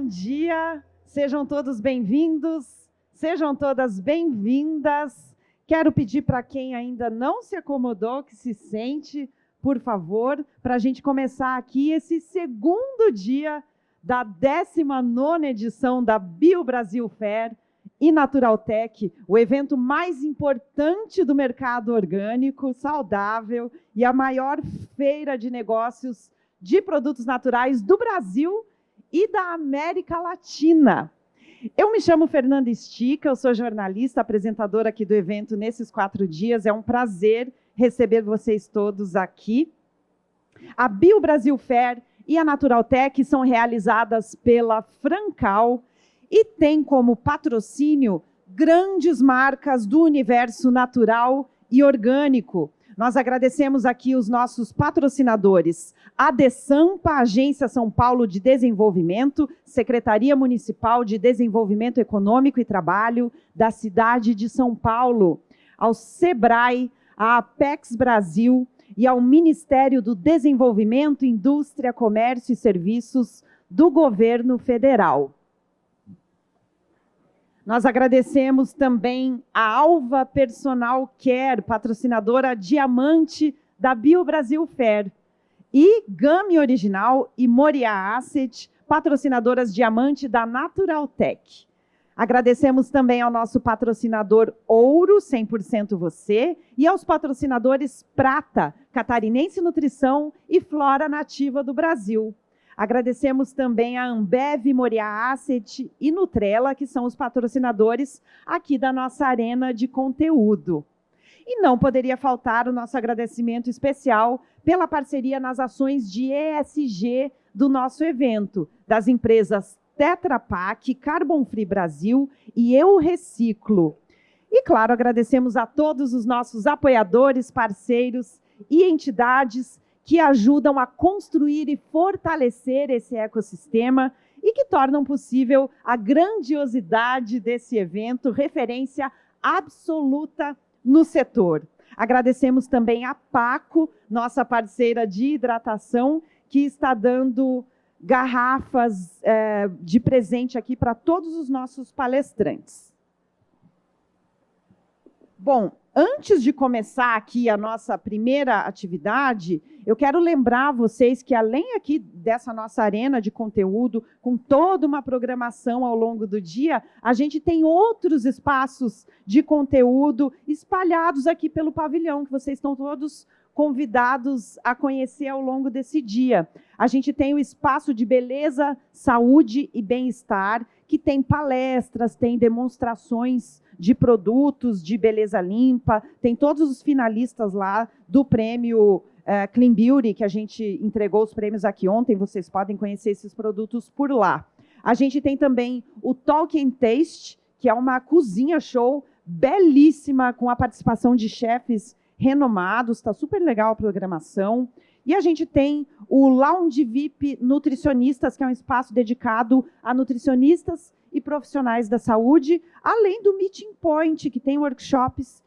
dia, sejam todos bem-vindos, sejam todas bem-vindas. Quero pedir para quem ainda não se acomodou, que se sente, por favor, para a gente começar aqui esse segundo dia da 19ª edição da BioBrasil Fair e Naturaltech, o evento mais importante do mercado orgânico, saudável e a maior feira de negócios de produtos naturais do Brasil e da América Latina. Eu me chamo Fernanda Estica, eu sou jornalista, apresentadora aqui do evento nesses 4 dias. É um prazer receber vocês todos aqui. A BioBrasil Fair e a Naturaltech são realizadas pela Francal e tem como patrocínio grandes marcas do universo natural e orgânico. Nós agradecemos aqui os nossos patrocinadores, a DESAMPA, Agência São Paulo de Desenvolvimento, Secretaria Municipal de Desenvolvimento Econômico e Trabalho da cidade de São Paulo, ao SEBRAE, à Apex Brasil e ao Ministério do Desenvolvimento, Indústria, Comércio e Serviços do Governo Federal. Nós agradecemos também a Alva Personal Care, patrocinadora diamante da BioBrasil Fair, e Gami Original e Moria Asset, patrocinadoras diamante da Naturaltech. Agradecemos também ao nosso patrocinador Ouro, 100% Você, e aos patrocinadores Prata, Catarinense Nutrição e Flora Nativa do Brasil. Agradecemos também a Ambev, Moria Asset e Nutrela, que são os patrocinadores aqui da nossa arena de conteúdo. E não poderia faltar o nosso agradecimento especial pela parceria nas ações de ESG do nosso evento, das empresas Tetra Pak, Carbon Free Brasil e Eu Reciclo. E, claro, agradecemos a todos os nossos apoiadores, parceiros e entidades que ajudam a construir e fortalecer esse ecossistema e que tornam possível a grandiosidade desse evento, referência absoluta no setor. Agradecemos também a Paco, nossa parceira de hidratação, que está dando garrafas de presente aqui para todos os nossos palestrantes. Bom, antes de começar aqui a nossa primeira atividade, eu quero lembrar vocês que, além aqui dessa nossa arena de conteúdo, com toda uma programação ao longo do dia, a gente tem outros espaços de conteúdo espalhados aqui pelo pavilhão, que vocês estão todos convidados a conhecer ao longo desse dia. A gente tem o espaço de beleza, saúde e bem-estar, que tem palestras, tem demonstrações de produtos de beleza limpa, tem todos os finalistas lá do prêmio Clean Beauty, que a gente entregou os prêmios aqui ontem, vocês podem conhecer esses produtos por lá. A gente tem também o Talk and Taste, que é uma cozinha show belíssima, com a participação de chefes renomados, está super legal a programação. E a gente tem o Lounge VIP Nutricionistas, que é um espaço dedicado a nutricionistas e profissionais da saúde, além do Meeting Point, que tem workshops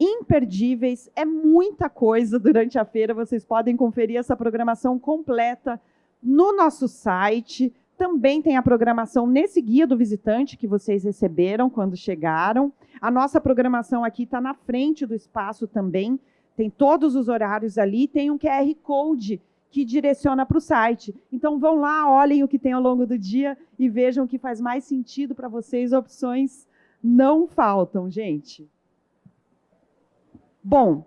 imperdíveis. É muita coisa durante a feira, vocês podem conferir essa programação completa no nosso site. Também tem a programação nesse guia do visitante que vocês receberam quando chegaram. A nossa programação aqui está na frente do espaço também, tem todos os horários ali, tem um QR Code que direciona para o site. Então, vão lá, olhem o que tem ao longo do dia e vejam o que faz mais sentido para vocês. Opções não faltam, gente. Bom,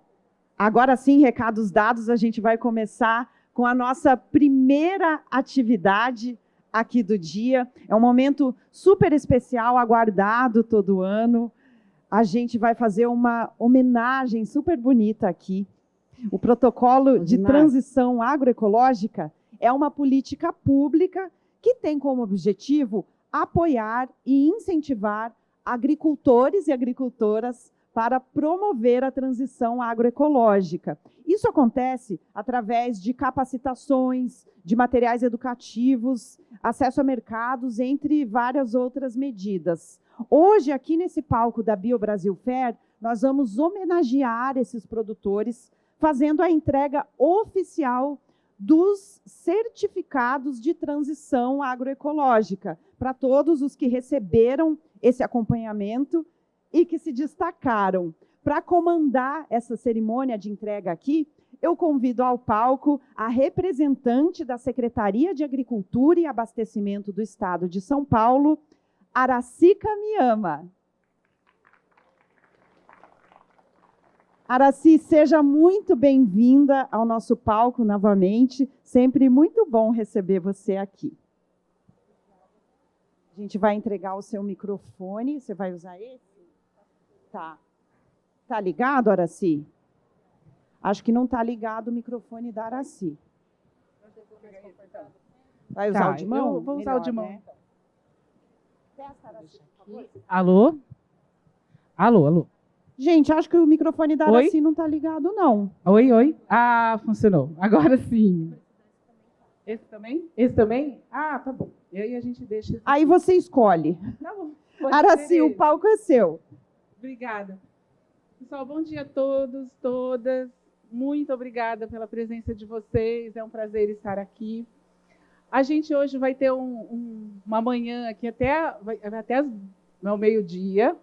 agora sim, recados dados, a gente vai começar com a nossa primeira atividade aqui do dia. É um momento super especial, aguardado todo ano. A gente vai fazer uma homenagem super bonita aqui. O protocolo de transição agroecológica é uma política pública que tem como objetivo apoiar e incentivar agricultores e agricultoras para promover a transição agroecológica. Isso acontece através de capacitações, de materiais educativos, acesso a mercados, entre várias outras medidas. Hoje, aqui nesse palco da BioBrasil Fair, nós vamos homenagear esses produtores, fazendo a entrega oficial dos certificados de transição agroecológica, para todos os que receberam esse acompanhamento e que se destacaram. Para comandar essa cerimônia de entrega aqui, eu convido ao palco a representante da Secretaria de Agricultura e Abastecimento do Estado de São Paulo, Aracy Kamiyama. Aracy, seja muito bem-vinda ao nosso palco novamente. Sempre muito bom receber você aqui. A gente vai entregar o seu microfone. Você vai usar esse? Tá. Tá ligado, Aracy? Acho que não está ligado o microfone da Aracy. Vai usar o de mão? Eu vou usar o de mão. Né? Testa, Aracy, por favor. Alô? Alô, alô. Gente, acho que o microfone da Aracy não está ligado, não. Oi, oi. Ah, funcionou. Agora sim. Esse também? Esse também? Ah, tá bom. E aí a gente deixa... Aí você escolhe. Tá bom. Aracy, o palco é seu. Obrigada. Pessoal, bom dia a todos, todas. Muito obrigada pela presença de vocês. É um prazer estar aqui. A gente hoje vai ter uma manhã aqui até ao meio-dia.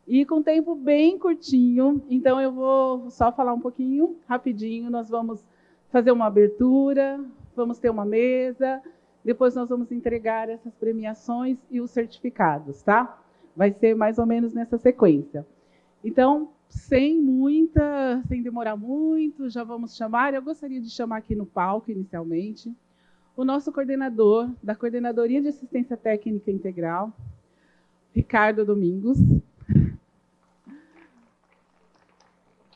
E com tempo bem curtinho, então eu vou só falar um pouquinho, rapidinho. Nós vamos fazer uma abertura, vamos ter uma mesa, depois nós vamos entregar essas premiações e os certificados, tá? Vai ser mais ou menos nessa sequência. Então, sem demorar muito, já vamos chamar. Eu gostaria de chamar aqui no palco, inicialmente, o nosso coordenador da Coordenadoria de Assistência Técnica Integral, Ricardo Domingos,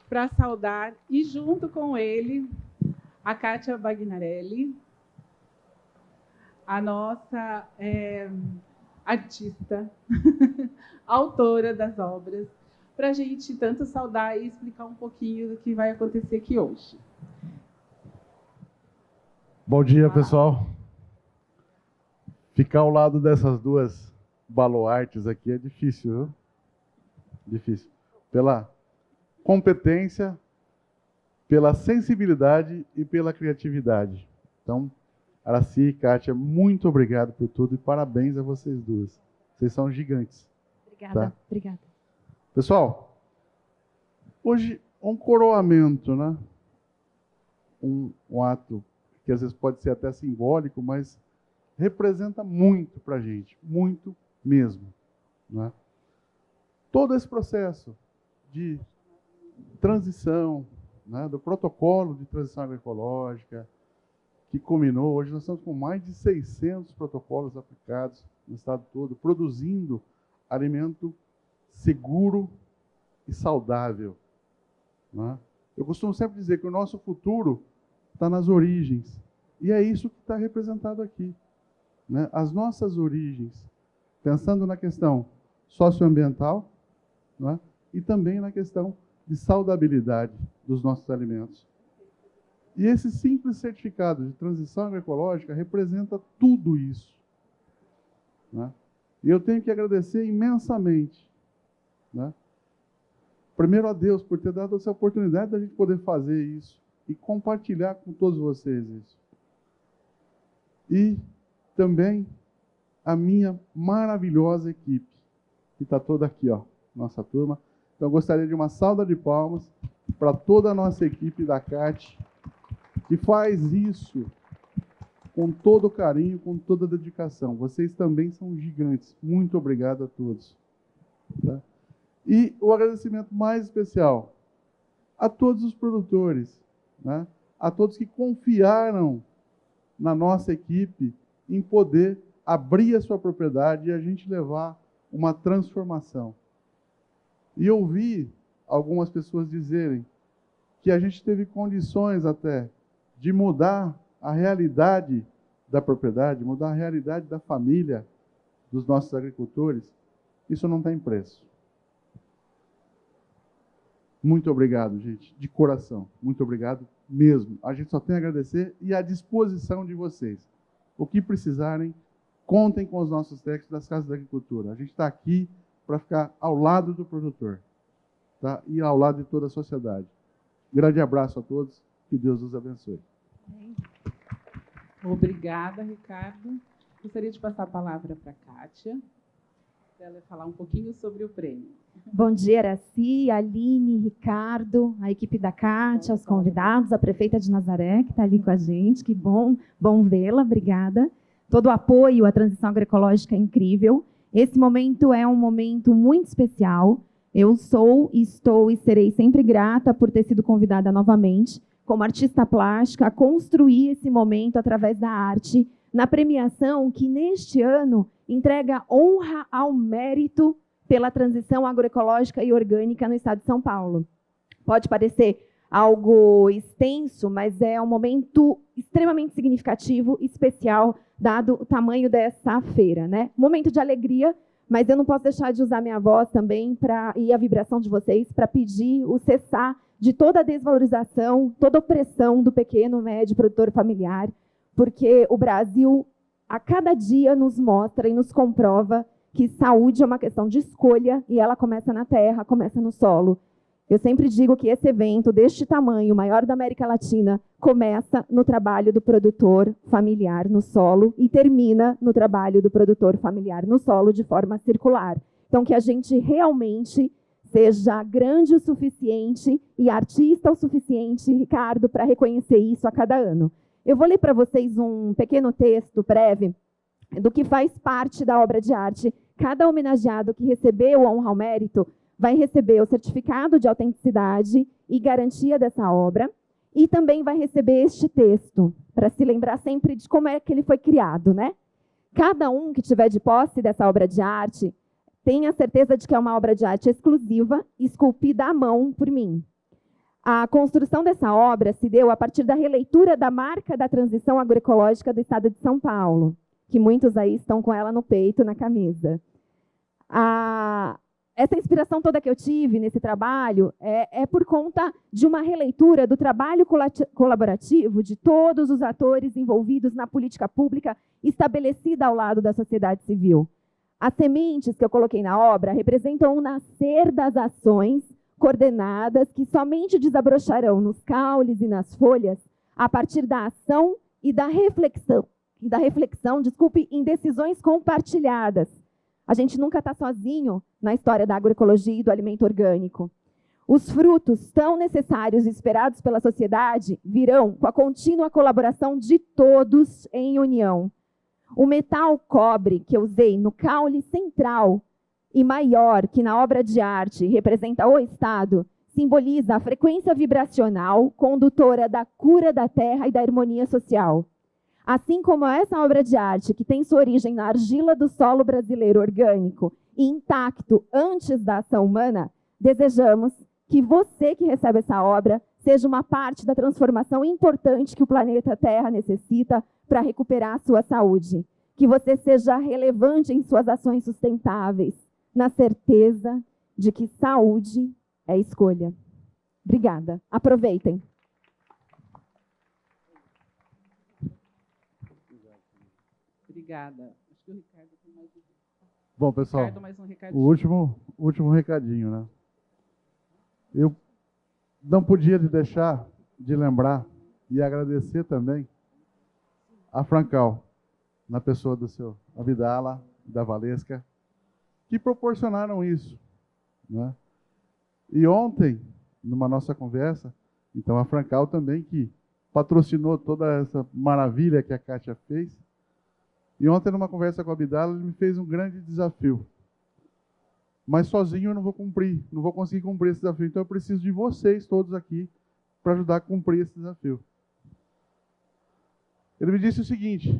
para saudar, e junto com ele, a Kátia Bagnarelli, a nossa artista, autora das obras, para a gente tanto saudar e explicar um pouquinho do que vai acontecer aqui hoje. Bom dia, pessoal. Ficar ao lado dessas duas baluartes aqui é difícil, viu? Difícil. Pela competência, pela sensibilidade e pela criatividade. Então, Aracy e Kátia, muito obrigado por tudo e parabéns a vocês duas. Vocês são gigantes. Obrigada, tá? obrigada. Pessoal, hoje um coroamento, né? Um ato que às vezes pode ser até simbólico, mas representa muito para a gente, muito mesmo. Né? Todo esse processo de transição, né, do protocolo de transição agroecológica, que culminou, hoje nós estamos com mais de 600 protocolos aplicados no estado todo, produzindo alimento seguro e saudável. Né? Eu costumo sempre dizer que o nosso futuro está nas origens, e é isso que está representado aqui. Né? As nossas origens, pensando na questão socioambiental, né, e também na questão de saudabilidade dos nossos alimentos. E esse simples certificado de transição agroecológica representa tudo isso. Né? E eu tenho que agradecer imensamente, né? Primeiro a Deus por ter dado essa oportunidade da gente poder fazer isso e compartilhar com todos vocês isso. E também a minha maravilhosa equipe, que está toda aqui, ó, nossa turma. Então, eu gostaria de uma salva de palmas para toda a nossa equipe da CAT, que faz isso com todo carinho, com toda dedicação. Vocês também são gigantes. Muito obrigado a todos. Tá? E o agradecimento mais especial a todos os produtores, né? A todos que confiaram na nossa equipe em poder abrir a sua propriedade e a gente levar uma transformação. E ouvi algumas pessoas dizerem que a gente teve condições até de mudar a realidade da propriedade, mudar a realidade da família dos nossos agricultores. Isso não tem preço. Muito obrigado, gente, de coração. Muito obrigado mesmo. A gente só tem a agradecer e à disposição de vocês. O que precisarem, contem com os nossos técnicos das Casas da Agricultura. A gente está aqui para ficar ao lado do produtor, tá? E ao lado de toda a sociedade. Grande abraço a todos, que Deus os abençoe. Amém. Obrigada, Ricardo. Gostaria de passar a palavra para a Kátia, para ela falar um pouquinho sobre o prêmio. Bom dia, Araci, Aline, Ricardo, a equipe da Kátia, os convidados, a prefeita de Nazaré, que está ali com a gente, que bom vê-la, obrigada. Todo o apoio à transição agroecológica é incrível. Esse momento é um momento muito especial. Eu sou, estou e serei sempre grata por ter sido convidada novamente, como artista plástica, a construir esse momento através da arte, na premiação que, neste ano, entrega honra ao mérito pela transição agroecológica e orgânica no estado de São Paulo. Pode parecer algo extenso, mas é um momento extremamente significativo, especial, dado o tamanho dessa feira, né? Momento de alegria, mas eu não posso deixar de usar minha voz também e a vibração de vocês para pedir o cessar de toda a desvalorização, toda a opressão do pequeno, médio produtor familiar, porque o Brasil, a cada dia, nos mostra e nos comprova que saúde é uma questão de escolha e ela começa na terra, começa no solo. Eu sempre digo que esse evento deste tamanho, o maior da América Latina, começa no trabalho do produtor familiar no solo e termina no trabalho do produtor familiar no solo de forma circular. Então, que a gente realmente seja grande o suficiente e artista o suficiente, Ricardo, para reconhecer isso a cada ano. Eu vou ler para vocês um pequeno texto breve do que faz parte da obra de arte. Cada homenageado que recebeu a honra ao mérito vai receber o certificado de autenticidade e garantia dessa obra e também vai receber este texto, para se lembrar sempre de como é que ele foi criado, né? Cada um que tiver de posse dessa obra de arte tenha certeza de que é uma obra de arte exclusiva, esculpida à mão por mim. A construção dessa obra se deu a partir da releitura da marca da transição agroecológica do estado de São Paulo, que muitos aí estão com ela no peito, na camisa. Essa inspiração toda que eu tive nesse trabalho é por conta de uma releitura do trabalho colaborativo de todos os atores envolvidos na política pública estabelecida ao lado da sociedade civil. As sementes que eu coloquei na obra representam o nascer das ações coordenadas que somente desabrocharão nos caules e nas folhas a partir da ação e da reflexão, em decisões compartilhadas. A gente nunca está sozinho na história da agroecologia e do alimento orgânico. Os frutos tão necessários e esperados pela sociedade virão com a contínua colaboração de todos em união. O metal cobre que eu usei no caule central e maior, que na obra de arte representa o Estado, simboliza a frequência vibracional condutora da cura da terra e da harmonia social. Assim como essa obra de arte, que tem sua origem na argila do solo brasileiro orgânico e intacto antes da ação humana, desejamos que você que recebe essa obra seja uma parte da transformação importante que o planeta Terra necessita para recuperar a sua saúde. Que você seja relevante em suas ações sustentáveis, na certeza de que saúde é escolha. Obrigada. Aproveitem. Obrigada. Acho que o Ricardo tem mais um. Bom, pessoal, Ricardo, mais um recadinho. o último recadinho, né? Eu não podia deixar de lembrar e agradecer também a Francal, na pessoa do seu Abdala, da Valesca, que proporcionaram isso, né? E ontem, numa nossa conversa, então a Francal também, que patrocinou toda essa maravilha que a Kátia fez, e ontem, numa conversa com a Abdala, ele me fez um grande desafio. Mas sozinho eu não vou cumprir, não vou conseguir cumprir esse desafio. Então eu preciso de vocês todos aqui para ajudar a cumprir esse desafio. Ele me disse o seguinte: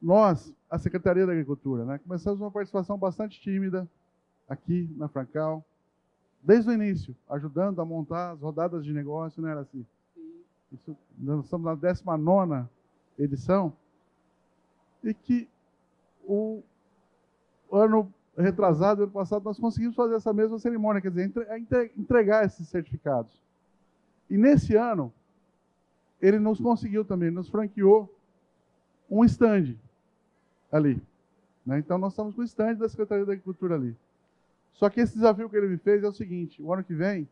nós, a Secretaria da Agricultura, né, começamos uma participação bastante tímida aqui na Francal, desde o início, ajudando a montar as rodadas de negócio, não era assim? Isso, nós estamos na 19ª edição, e que o ano retrasado, ano passado, nós conseguimos fazer essa mesma cerimônia, quer dizer, entregar esses certificados. E nesse ano, ele nos conseguiu também, nos franqueou um stand ali, né? Então, nós estamos com o stand da Secretaria da Agricultura ali. Só que esse desafio que ele me fez é o seguinte: o ano que vem,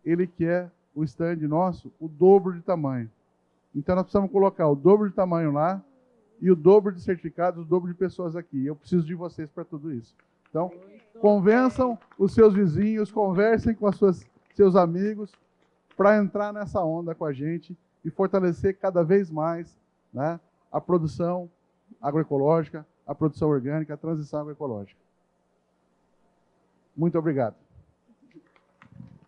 ele quer o stand nosso o dobro de tamanho. Então, nós precisamos colocar o dobro de tamanho lá e o dobro de certificados, o dobro de pessoas aqui. Eu preciso de vocês para tudo isso. Então, convençam os seus vizinhos, conversem com seus amigos para entrar nessa onda com a gente e fortalecer cada vez mais, né, a produção agroecológica, a produção orgânica, a transição agroecológica. Muito obrigado.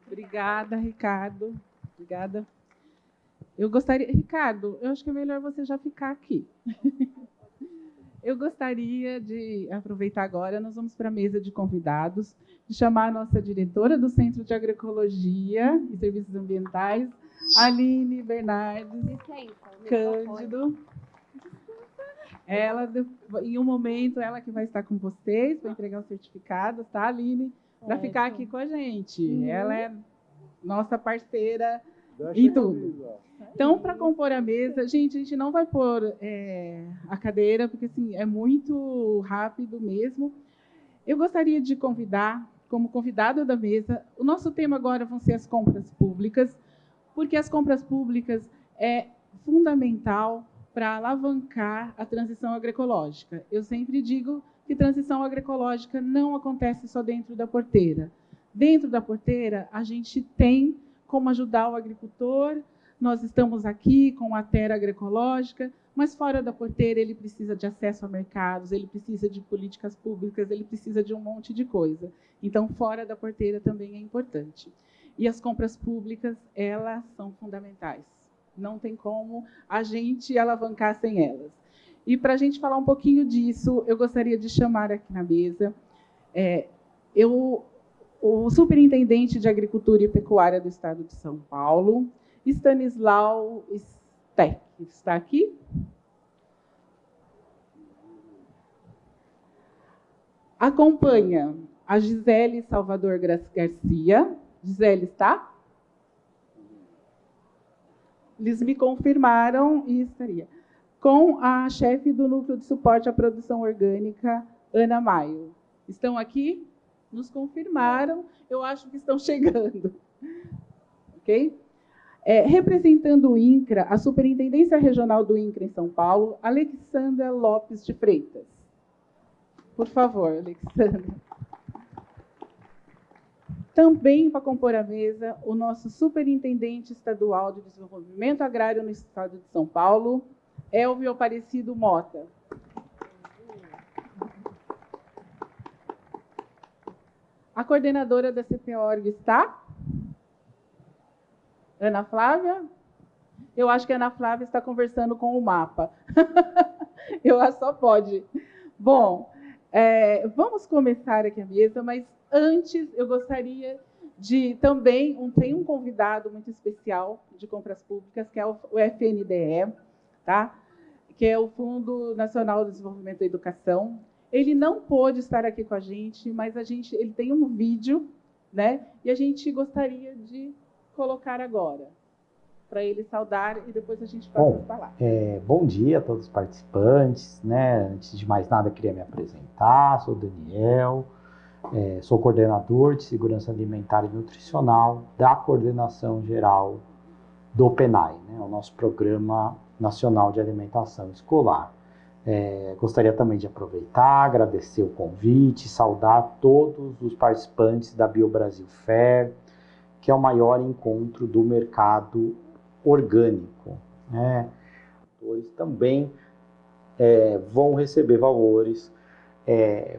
Obrigada, Ricardo. Obrigada. Eu gostaria... Ricardo, eu acho que é melhor você já ficar aqui. Eu gostaria de aproveitar agora, nós vamos para a mesa de convidados, de chamar a nossa diretora do Centro de Agroecologia e Serviços Ambientais, Aline Bernardes Cândido. Ela, em um momento, ela que vai estar com vocês para entregar os certificados, tá, Aline? Para ficar aqui com a gente. Ela é nossa parceira em tudo. Então, para compor a mesa, a gente não vai pôr a cadeira, porque assim, é muito rápido mesmo. Eu gostaria de convidar, como convidada da mesa, o nosso tema agora vão ser as compras públicas, porque as compras públicas é fundamental para alavancar a transição agroecológica. Eu sempre digo que transição agroecológica não acontece só dentro da porteira. Dentro da porteira, a gente tem como ajudar o agricultor. Nós estamos aqui com a terra agroecológica, mas fora da porteira ele precisa de acesso a mercados, ele precisa de políticas públicas, ele precisa de um monte de coisa. Então, fora da porteira também é importante. E as compras públicas, elas são fundamentais. Não tem como a gente alavancar sem elas. E para a gente falar um pouquinho disso, eu gostaria de chamar aqui na mesa o Superintendente de Agricultura e Pecuária do Estado de São Paulo, Stanislau Steck. Está aqui? Acompanha a Gisele Salvador Garcia. Gisele está? Eles me confirmaram e estaria. Com a chefe do Núcleo de Suporte à Produção Orgânica, Ana Maio. Estão aqui? Nos confirmaram. Eu acho que estão chegando. Ok? Representando o INCRA, a Superintendência Regional do INCRA em São Paulo, Alexandra Lopes de Freitas. Por favor, Alexandra. Também para compor a mesa, o nosso Superintendente Estadual de Desenvolvimento Agrário no Estado de São Paulo, Elvio Aparecido Mota. A coordenadora da CPORG está? Ana Flávia? Eu acho que a Ana Flávia está conversando com o mapa. Eu acho que só pode. Bom, vamos começar aqui a mesa, mas antes eu gostaria de também, tem um convidado muito especial de compras públicas, que é o FNDE, tá? Que é o Fundo Nacional de Desenvolvimento da Educação. Ele não pôde estar aqui com a gente, mas ele tem um vídeo, né? E a gente gostaria de colocar agora, para ele saudar e depois a gente passa as palavras. Bom dia a todos os participantes, né? Antes de mais nada, eu queria me apresentar. Sou o Daniel, sou coordenador de Segurança Alimentar e Nutricional da Coordenação Geral do PENAI, né? O nosso Programa Nacional de Alimentação Escolar. Gostaria também de aproveitar, agradecer o convite, saudar todos os participantes da BioBrasil Fair, que é o maior encontro do mercado orgânico, né? Eles também vão receber valores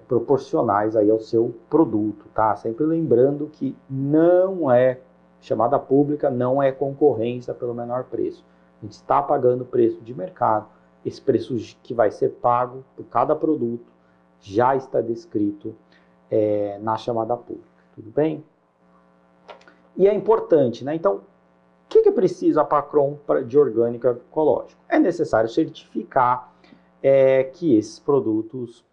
proporcionais aí ao seu produto, tá? Sempre lembrando que não é chamada pública, não é concorrência pelo menor preço. A gente está pagando o preço de mercado. Esse preço que vai ser pago por cada produto já está descrito na chamada pública, tudo bem? E é importante, né? Então, o que precisa para a compra de orgânico agroecológico? É necessário certificar que esses produtos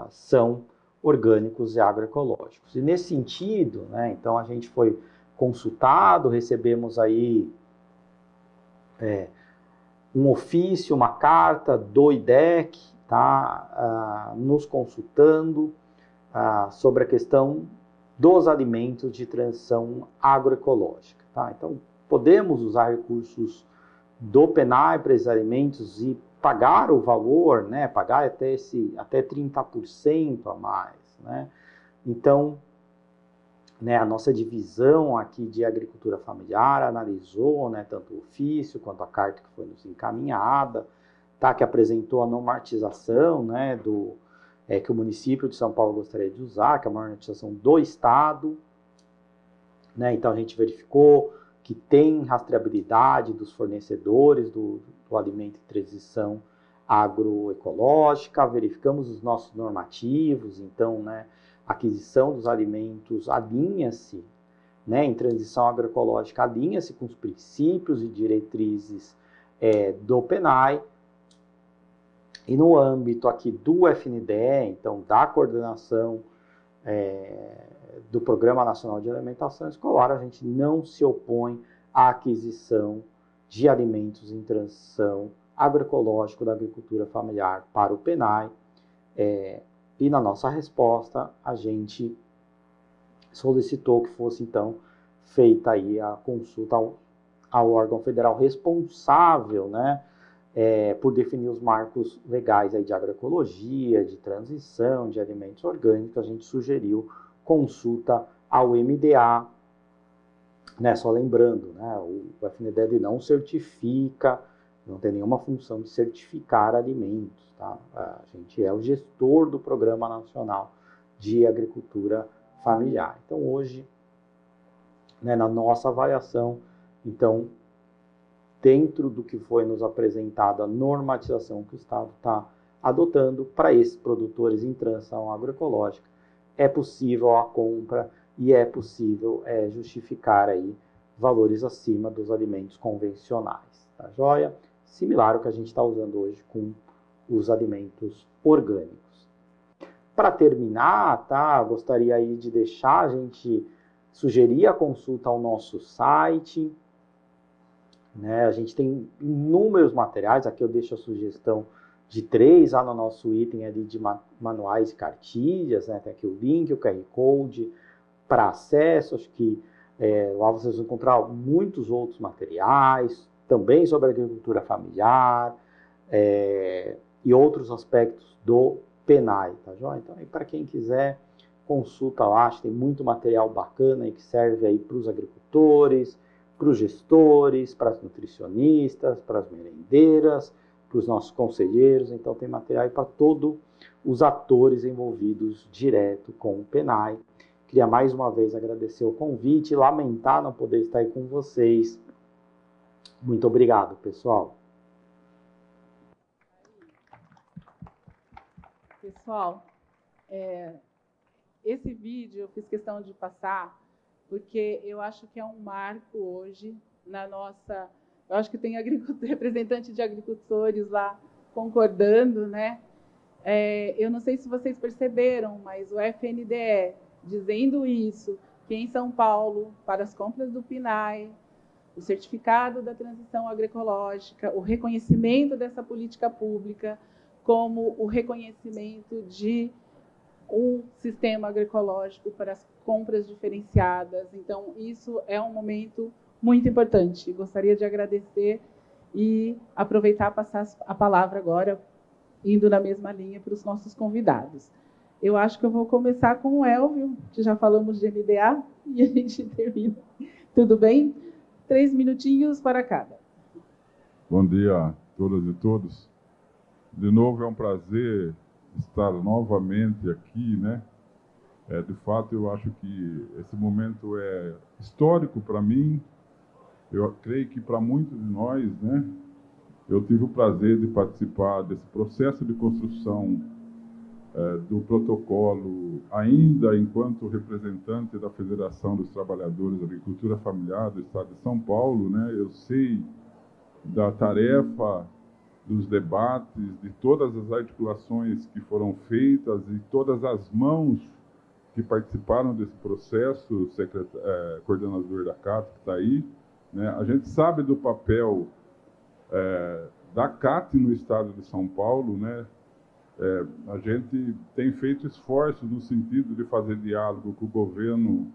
são orgânicos e agroecológicos. E nesse sentido, né, então a gente foi consultado, recebemos aí um ofício, uma carta do IDEC, tá, nos consultando sobre a questão dos alimentos de transição agroecológica. Tá? Então, podemos usar recursos do PNAE para esses alimentos e pagar o valor, né, pagar até 30% a mais, né? Então, né, a nossa divisão aqui de agricultura familiar analisou, né, tanto o ofício quanto a carta que foi nos encaminhada, tá, que apresentou a normatização, né, que o município de São Paulo gostaria de usar, que é uma normatização do Estado, né? Então a gente verificou que tem rastreabilidade dos fornecedores do alimento em transição agroecológica, verificamos os nossos normativos, então, né, a aquisição dos alimentos alinha-se, né, em transição agroecológica, alinha-se com os princípios e diretrizes do PNAE, e no âmbito aqui do FNDE, então, da coordenação do Programa Nacional de Alimentação Escolar, a gente não se opõe à aquisição de alimentos em transição agroecológica da agricultura familiar para o PNAE, e na nossa resposta a gente solicitou que fosse então feita aí a consulta ao órgão federal responsável, né, por definir os marcos legais aí de agroecologia, de transição, de alimentos orgânicos. A gente sugeriu consulta ao MDA, né, só lembrando, né, o FNDE não certifica, não tem nenhuma função de certificar alimentos, tá? A gente é o gestor do Programa Nacional de Agricultura Familiar. Então, hoje, né, na nossa avaliação, então, dentro do que foi nos apresentado, a normatização que o Estado está adotando para esses produtores em transição agroecológica, é possível a compra e é possível justificar aí valores acima dos alimentos convencionais, tá joia? Similar ao que a gente está usando hoje com os alimentos orgânicos. Para terminar, tá, gostaria aí de deixar, a gente sugerir a consulta ao nosso site, né? A gente tem inúmeros materiais, aqui eu deixo a sugestão de 3 lá no nosso item ali de manuais e cartilhas, né? Tem aqui o link, o QR Code para acesso, acho que lá vocês vão encontrar muitos outros materiais, também sobre agricultura familiar, e outros aspectos do PNAE, tá joia? Então, para quem quiser, consulta lá, acho que tem muito material bacana aí que serve aí para os agricultores, para os gestores, para as nutricionistas, para as merendeiras, para os nossos conselheiros. Então, tem material para todos os atores envolvidos direto com o PNAE. Queria mais uma vez agradecer o convite, lamentar não poder estar aí com vocês. Muito obrigado, pessoal. Pessoal, esse vídeo eu fiz questão de passar porque eu acho que é um marco hoje na nossa... Eu acho que tem representante de agricultores lá concordando, né? Eu não sei se vocês perceberam, mas o FNDE dizendo isso, que em São Paulo, para as compras do PNAE, o certificado da transição agroecológica, o reconhecimento dessa política pública como o reconhecimento de um sistema agroecológico para as compras diferenciadas. Então, isso é um momento muito importante. Gostaria de agradecer e aproveitar e passar a palavra agora, indo na mesma linha para os nossos convidados. Eu acho que eu vou começar com o Elvio, que já falamos de MDA, e a gente termina. Tudo bem? 3 minutinhos para cada. Bom dia a todas e todos. De novo, é um prazer estar novamente aqui, né? De fato, eu acho que esse momento é histórico para mim. Eu creio que para muitos de nós, né? Eu tive o prazer de participar desse processo de construção do protocolo, ainda enquanto representante da Federação dos Trabalhadores da Agricultura Familiar do Estado de São Paulo, né? Eu sei da tarefa, dos debates, de todas as articulações que foram feitas e todas as mãos que participaram desse processo, coordenador da CAT que está aí, né? A gente sabe do papel da CAT no Estado de São Paulo, né? A gente tem feito esforços no sentido de fazer diálogo com o governo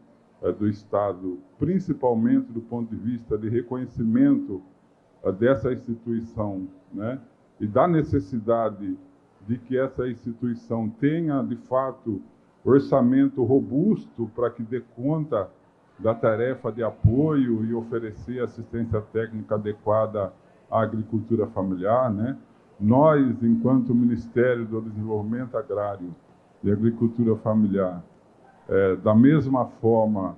do Estado, principalmente do ponto de vista de reconhecimento dessa instituição, né? E da necessidade de que essa instituição tenha, de fato, orçamento robusto para que dê conta da tarefa de apoio e oferecer assistência técnica adequada à agricultura familiar, né? Nós, enquanto Ministério do Desenvolvimento Agrário e Agricultura Familiar, da mesma forma,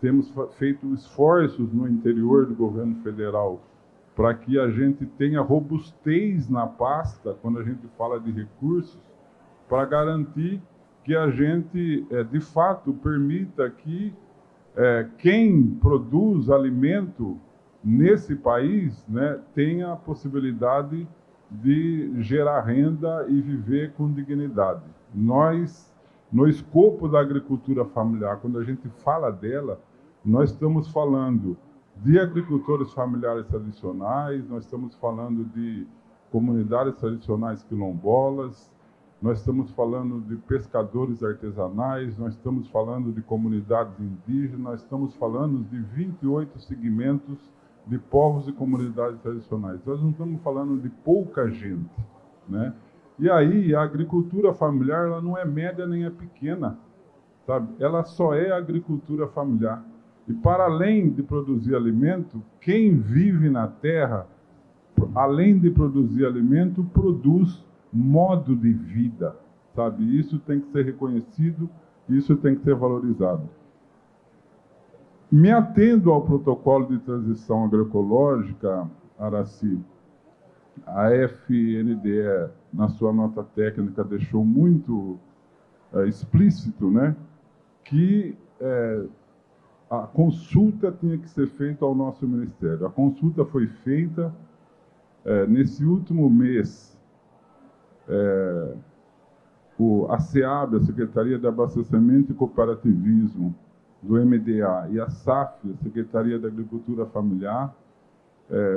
temos feito esforços no interior do governo federal para que a gente tenha robustez na pasta, quando a gente fala de recursos, para garantir que a gente, de fato, permita que quem produz alimento nesse país, né, tenha a possibilidade de gerar renda e viver com dignidade. Nós, no escopo da agricultura familiar, quando a gente fala dela, nós estamos falando de agricultores familiares tradicionais, nós estamos falando de comunidades tradicionais quilombolas, nós estamos falando de pescadores artesanais, nós estamos falando de comunidades indígenas, nós estamos falando de 28 segmentos de povos e comunidades tradicionais. Nós não estamos falando de pouca gente, né? E aí a agricultura familiar, ela não é média nem é pequena, sabe? Ela só é agricultura familiar. E para além de produzir alimento, quem vive na terra, além de produzir alimento, produz modo de vida, sabe? Isso tem que ser reconhecido, isso tem que ser valorizado. Me atendo ao protocolo de transição agroecológica, Araci, a FNDE, na sua nota técnica, deixou muito explícito, né, que a consulta tinha que ser feita ao nosso Ministério. A consulta foi feita nesse último mês. A SEAB, a Secretaria de Abastecimento e Cooperativismo, do MDA, e a SAF, a Secretaria de Agricultura Familiar,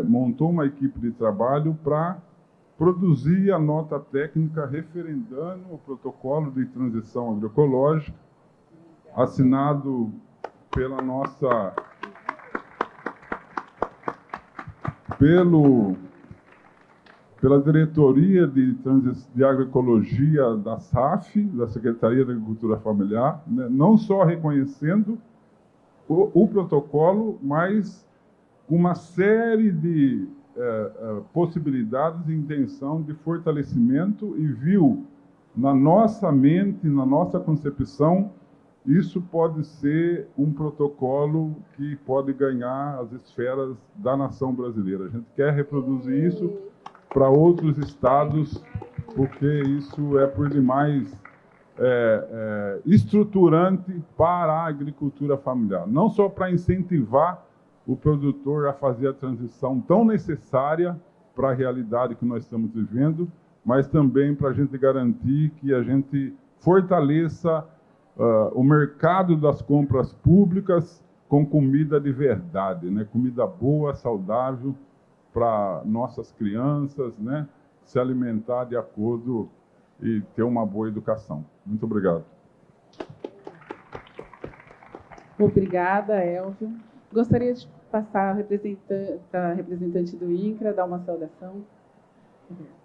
montou uma equipe de trabalho para produzir a nota técnica referendando o protocolo de transição agroecológica, assinado pela pela Diretoria de Agroecologia da SAF, da Secretaria de Agricultura Familiar, né, não só reconhecendo o protocolo, mas uma série de possibilidades e intenção de fortalecimento, e viu na nossa mente, na nossa concepção, isso pode ser um protocolo que pode ganhar as esferas da nação brasileira. A gente quer reproduzir isso para outros estados, porque isso é por demais estruturante para a agricultura familiar. Não só para incentivar o produtor a fazer a transição tão necessária para a realidade que nós estamos vivendo, mas também para a gente garantir que a gente fortaleça o mercado das compras públicas com comida de verdade, né? Comida boa, saudável, para nossas crianças, né, se alimentar de acordo e ter uma boa educação. Muito obrigado. Obrigada, Elvio. Gostaria de passar a representante do INCRA, dar uma saudação.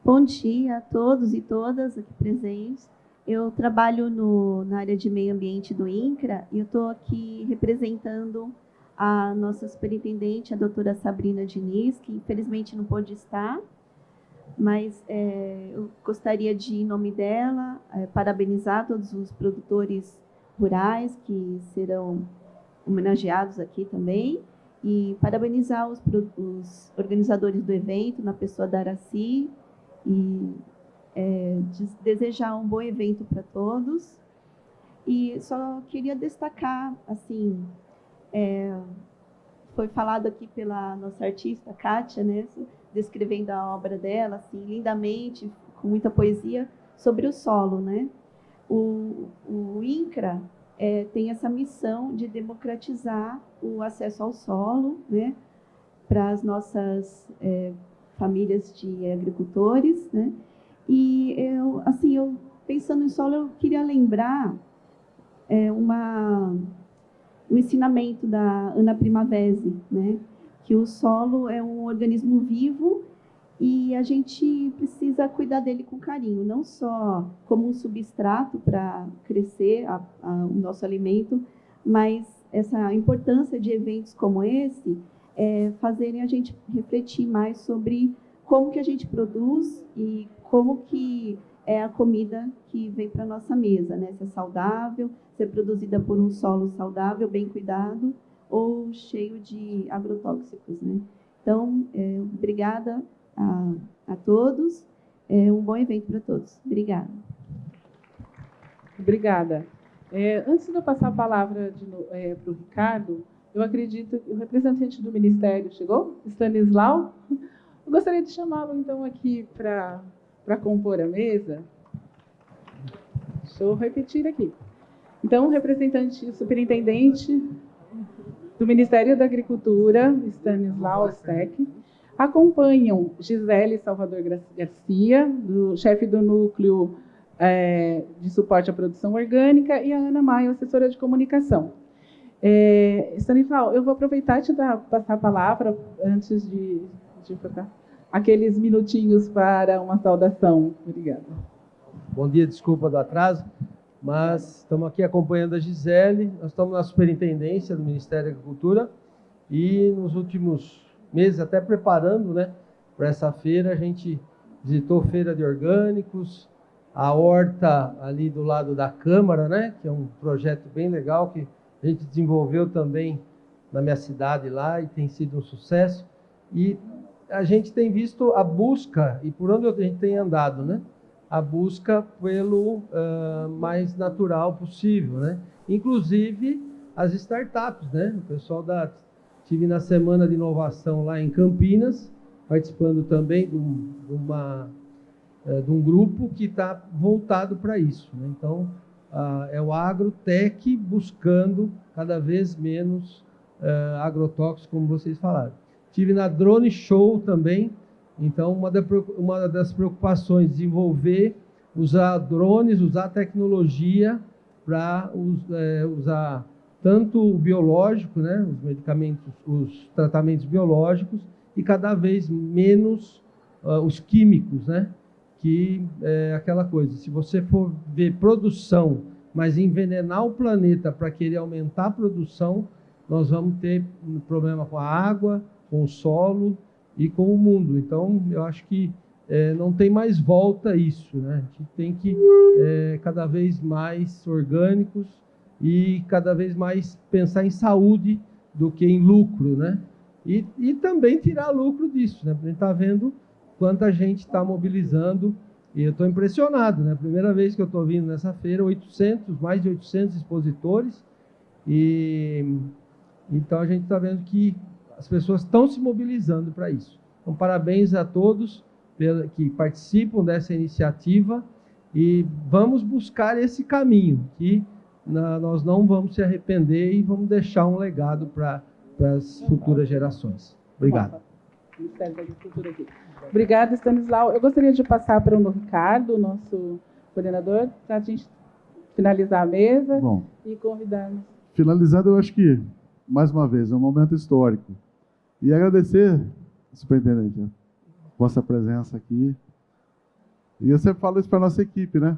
Bom dia a todos e todas aqui presentes. Eu trabalho na área de meio ambiente do INCRA e eu estou aqui representando a nossa superintendente, a doutora Sabrina Diniz, que infelizmente não pôde estar, mas eu gostaria de, em nome dela, parabenizar todos os produtores rurais que serão homenageados aqui também, e parabenizar os organizadores do evento, na pessoa da Araci, e desejar um bom evento para todos. E só queria destacar, assim, foi falado aqui pela nossa artista, Kátia, né, descrevendo a obra dela, assim, lindamente, com muita poesia, sobre o solo, né? O INCRA tem essa missão de democratizar o acesso ao solo, né, para as nossas famílias de agricultores, né? E eu pensando em solo, eu queria lembrar um ensinamento da Ana Primavesi, né? que o solo é um organismo vivo e a gente precisa cuidar dele com carinho, não só como um substrato para crescer o nosso alimento, mas essa importância de eventos como esse fazerem a gente refletir mais sobre como que a gente produz e como que é a comida que vem para a nossa mesa, né? Se é saudável, se é produzida por um solo saudável, bem cuidado, ou cheio de agrotóxicos, né? Então, obrigada a todos. Um bom evento para todos. Obrigada. Obrigada. Antes de eu passar a palavra para o Ricardo, eu acredito que o representante do Ministério chegou, Stanislau. Eu gostaria de chamá-lo, então, aqui para compor a mesa. Deixa eu repetir aqui. Então, o representante, o superintendente do Ministério da Agricultura, Stanislau Steck, acompanham Gisele Salvador Garcia, chefe do Núcleo de Suporte à Produção Orgânica, e a Ana Maia, assessora de comunicação. Stanislau, eu vou aproveitar e passar a palavra antes de aqueles minutinhos para uma saudação. Obrigada. Bom dia, desculpa do atraso, mas estamos aqui acompanhando a Gisele. Nós estamos na superintendência do Ministério da Agricultura e nos últimos meses, até preparando, né, para essa feira, a gente visitou a feira de orgânicos, a horta ali do lado da Câmara, né, que é um projeto bem legal que a gente desenvolveu também na minha cidade lá e tem sido um sucesso. E a gente tem visto a busca, e por onde a gente tem andado, né? A busca pelo mais natural possível, né? Inclusive as startups, né? O pessoal tive na Semana de Inovação lá em Campinas, participando também de um grupo que está voltado para isso, né? Então, é o agrotech buscando cada vez menos agrotóxicos, como vocês falaram. Tive na Drone Show também. Então, uma das preocupações, desenvolver, usar drones, usar tecnologia para usar tanto o biológico, né, os medicamentos, os tratamentos biológicos, e cada vez menos os químicos, né, que é aquela coisa, se você for ver produção, mas envenenar o planeta para querer aumentar a produção, nós vamos ter um problema com a água, com o solo e com o mundo. Então, eu acho que não tem mais volta isso, né? A gente tem que cada vez mais orgânicos e cada vez mais pensar em saúde do que em lucro, né? E também tirar lucro disso, né? A gente está vendo quanta gente está mobilizando e eu estou impressionado, né? Primeira vez que eu estou vindo nessa feira, mais de 800 expositores, e então a gente está vendo que as pessoas estão se mobilizando para isso. Então, parabéns a todos que participam dessa iniciativa e vamos buscar esse caminho, que nós não vamos se arrepender e vamos deixar um legado para as futuras gerações. Obrigado. Ministério da Agricultura aqui. Obrigada, Stanislau. Eu gostaria de passar para o Ricardo, nosso coordenador, para a gente finalizar a mesa. Bom, e convidarmos. Finalizando, eu acho que, mais uma vez, é um momento histórico. E agradecer, superintendente, a vossa presença aqui. E eu sempre falo isso para a nossa equipe, né?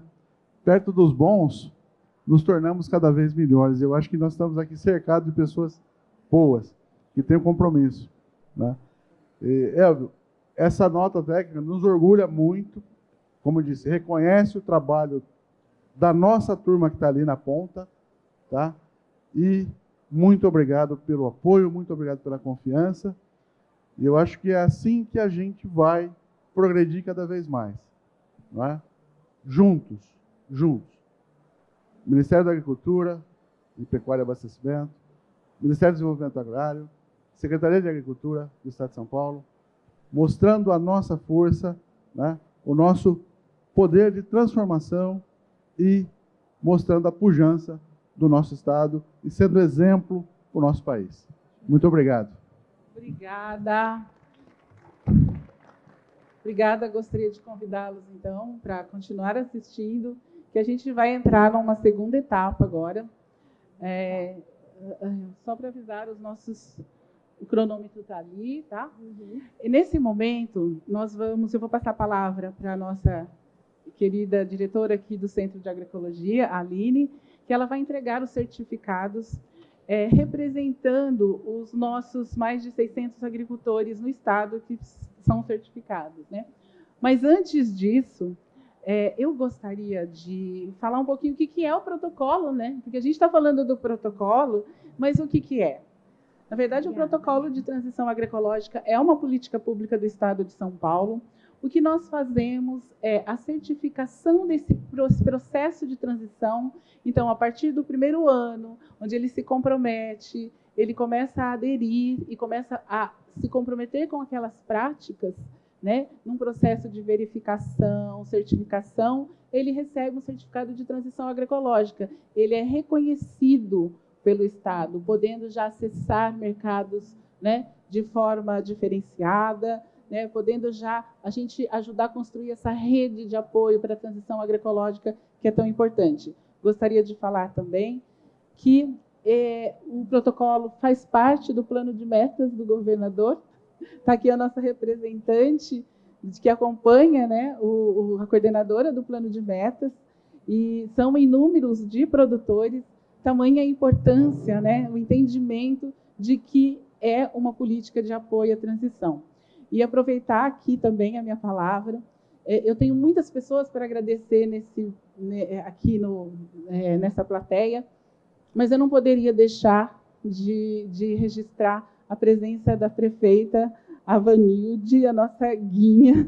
Perto dos bons, nos tornamos cada vez melhores. Eu acho que nós estamos aqui cercados de pessoas boas, que têm um compromisso, né? Elvio, essa nota técnica nos orgulha muito, como eu disse, reconhece o trabalho da nossa turma que está ali na ponta, tá? E muito obrigado pelo apoio, muito obrigado pela confiança. E eu acho que é assim que a gente vai progredir cada vez mais, não é? Juntos. Ministério da Agricultura e Pecuária e Abastecimento, Ministério do Desenvolvimento Agrário, Secretaria de Agricultura do Estado de São Paulo, mostrando a nossa força, né? O nosso poder de transformação e mostrando a pujança do nosso Estado e sendo exemplo para o nosso país. Muito obrigado. Obrigada. Obrigada. Gostaria de convidá-los, então, para continuar assistindo, que a gente vai entrar numa segunda etapa agora. Só para avisar os nossos O cronômetro está ali, tá? E nesse momento, eu vou passar a palavra para a nossa querida diretora aqui do Centro de Agroecologia, a Aline, que ela vai entregar os certificados representando os nossos mais de 600 agricultores no estado que são certificados, né? Mas antes disso, eu gostaria de falar um pouquinho o que é o protocolo, né? Porque a gente está falando do protocolo, mas o que é? Na verdade, o Protocolo de Transição Agroecológica é uma política pública do Estado de São Paulo. O que nós fazemos é a certificação desse processo de transição. Então, a partir do primeiro ano, onde ele se compromete, ele começa a aderir e começa a se comprometer com aquelas práticas, né, num processo de verificação, certificação, ele recebe um certificado de transição agroecológica. Ele é reconhecido pelo Estado, podendo já acessar mercados, né, de forma diferenciada, né, podendo já a gente ajudar a construir essa rede de apoio para a transição agroecológica que é tão importante. Gostaria de falar também que o protocolo faz parte do plano de metas do governador. Está aqui a nossa representante que acompanha, né, a coordenadora do plano de metas, e são inúmeros de produtores, tamanha a importância, né, o entendimento de que é uma política de apoio à transição. E aproveitar aqui também a minha palavra, eu tenho muitas pessoas para agradecer nessa plateia, mas eu não poderia deixar de registrar a presença da prefeita Avanilde, a nossa guinha,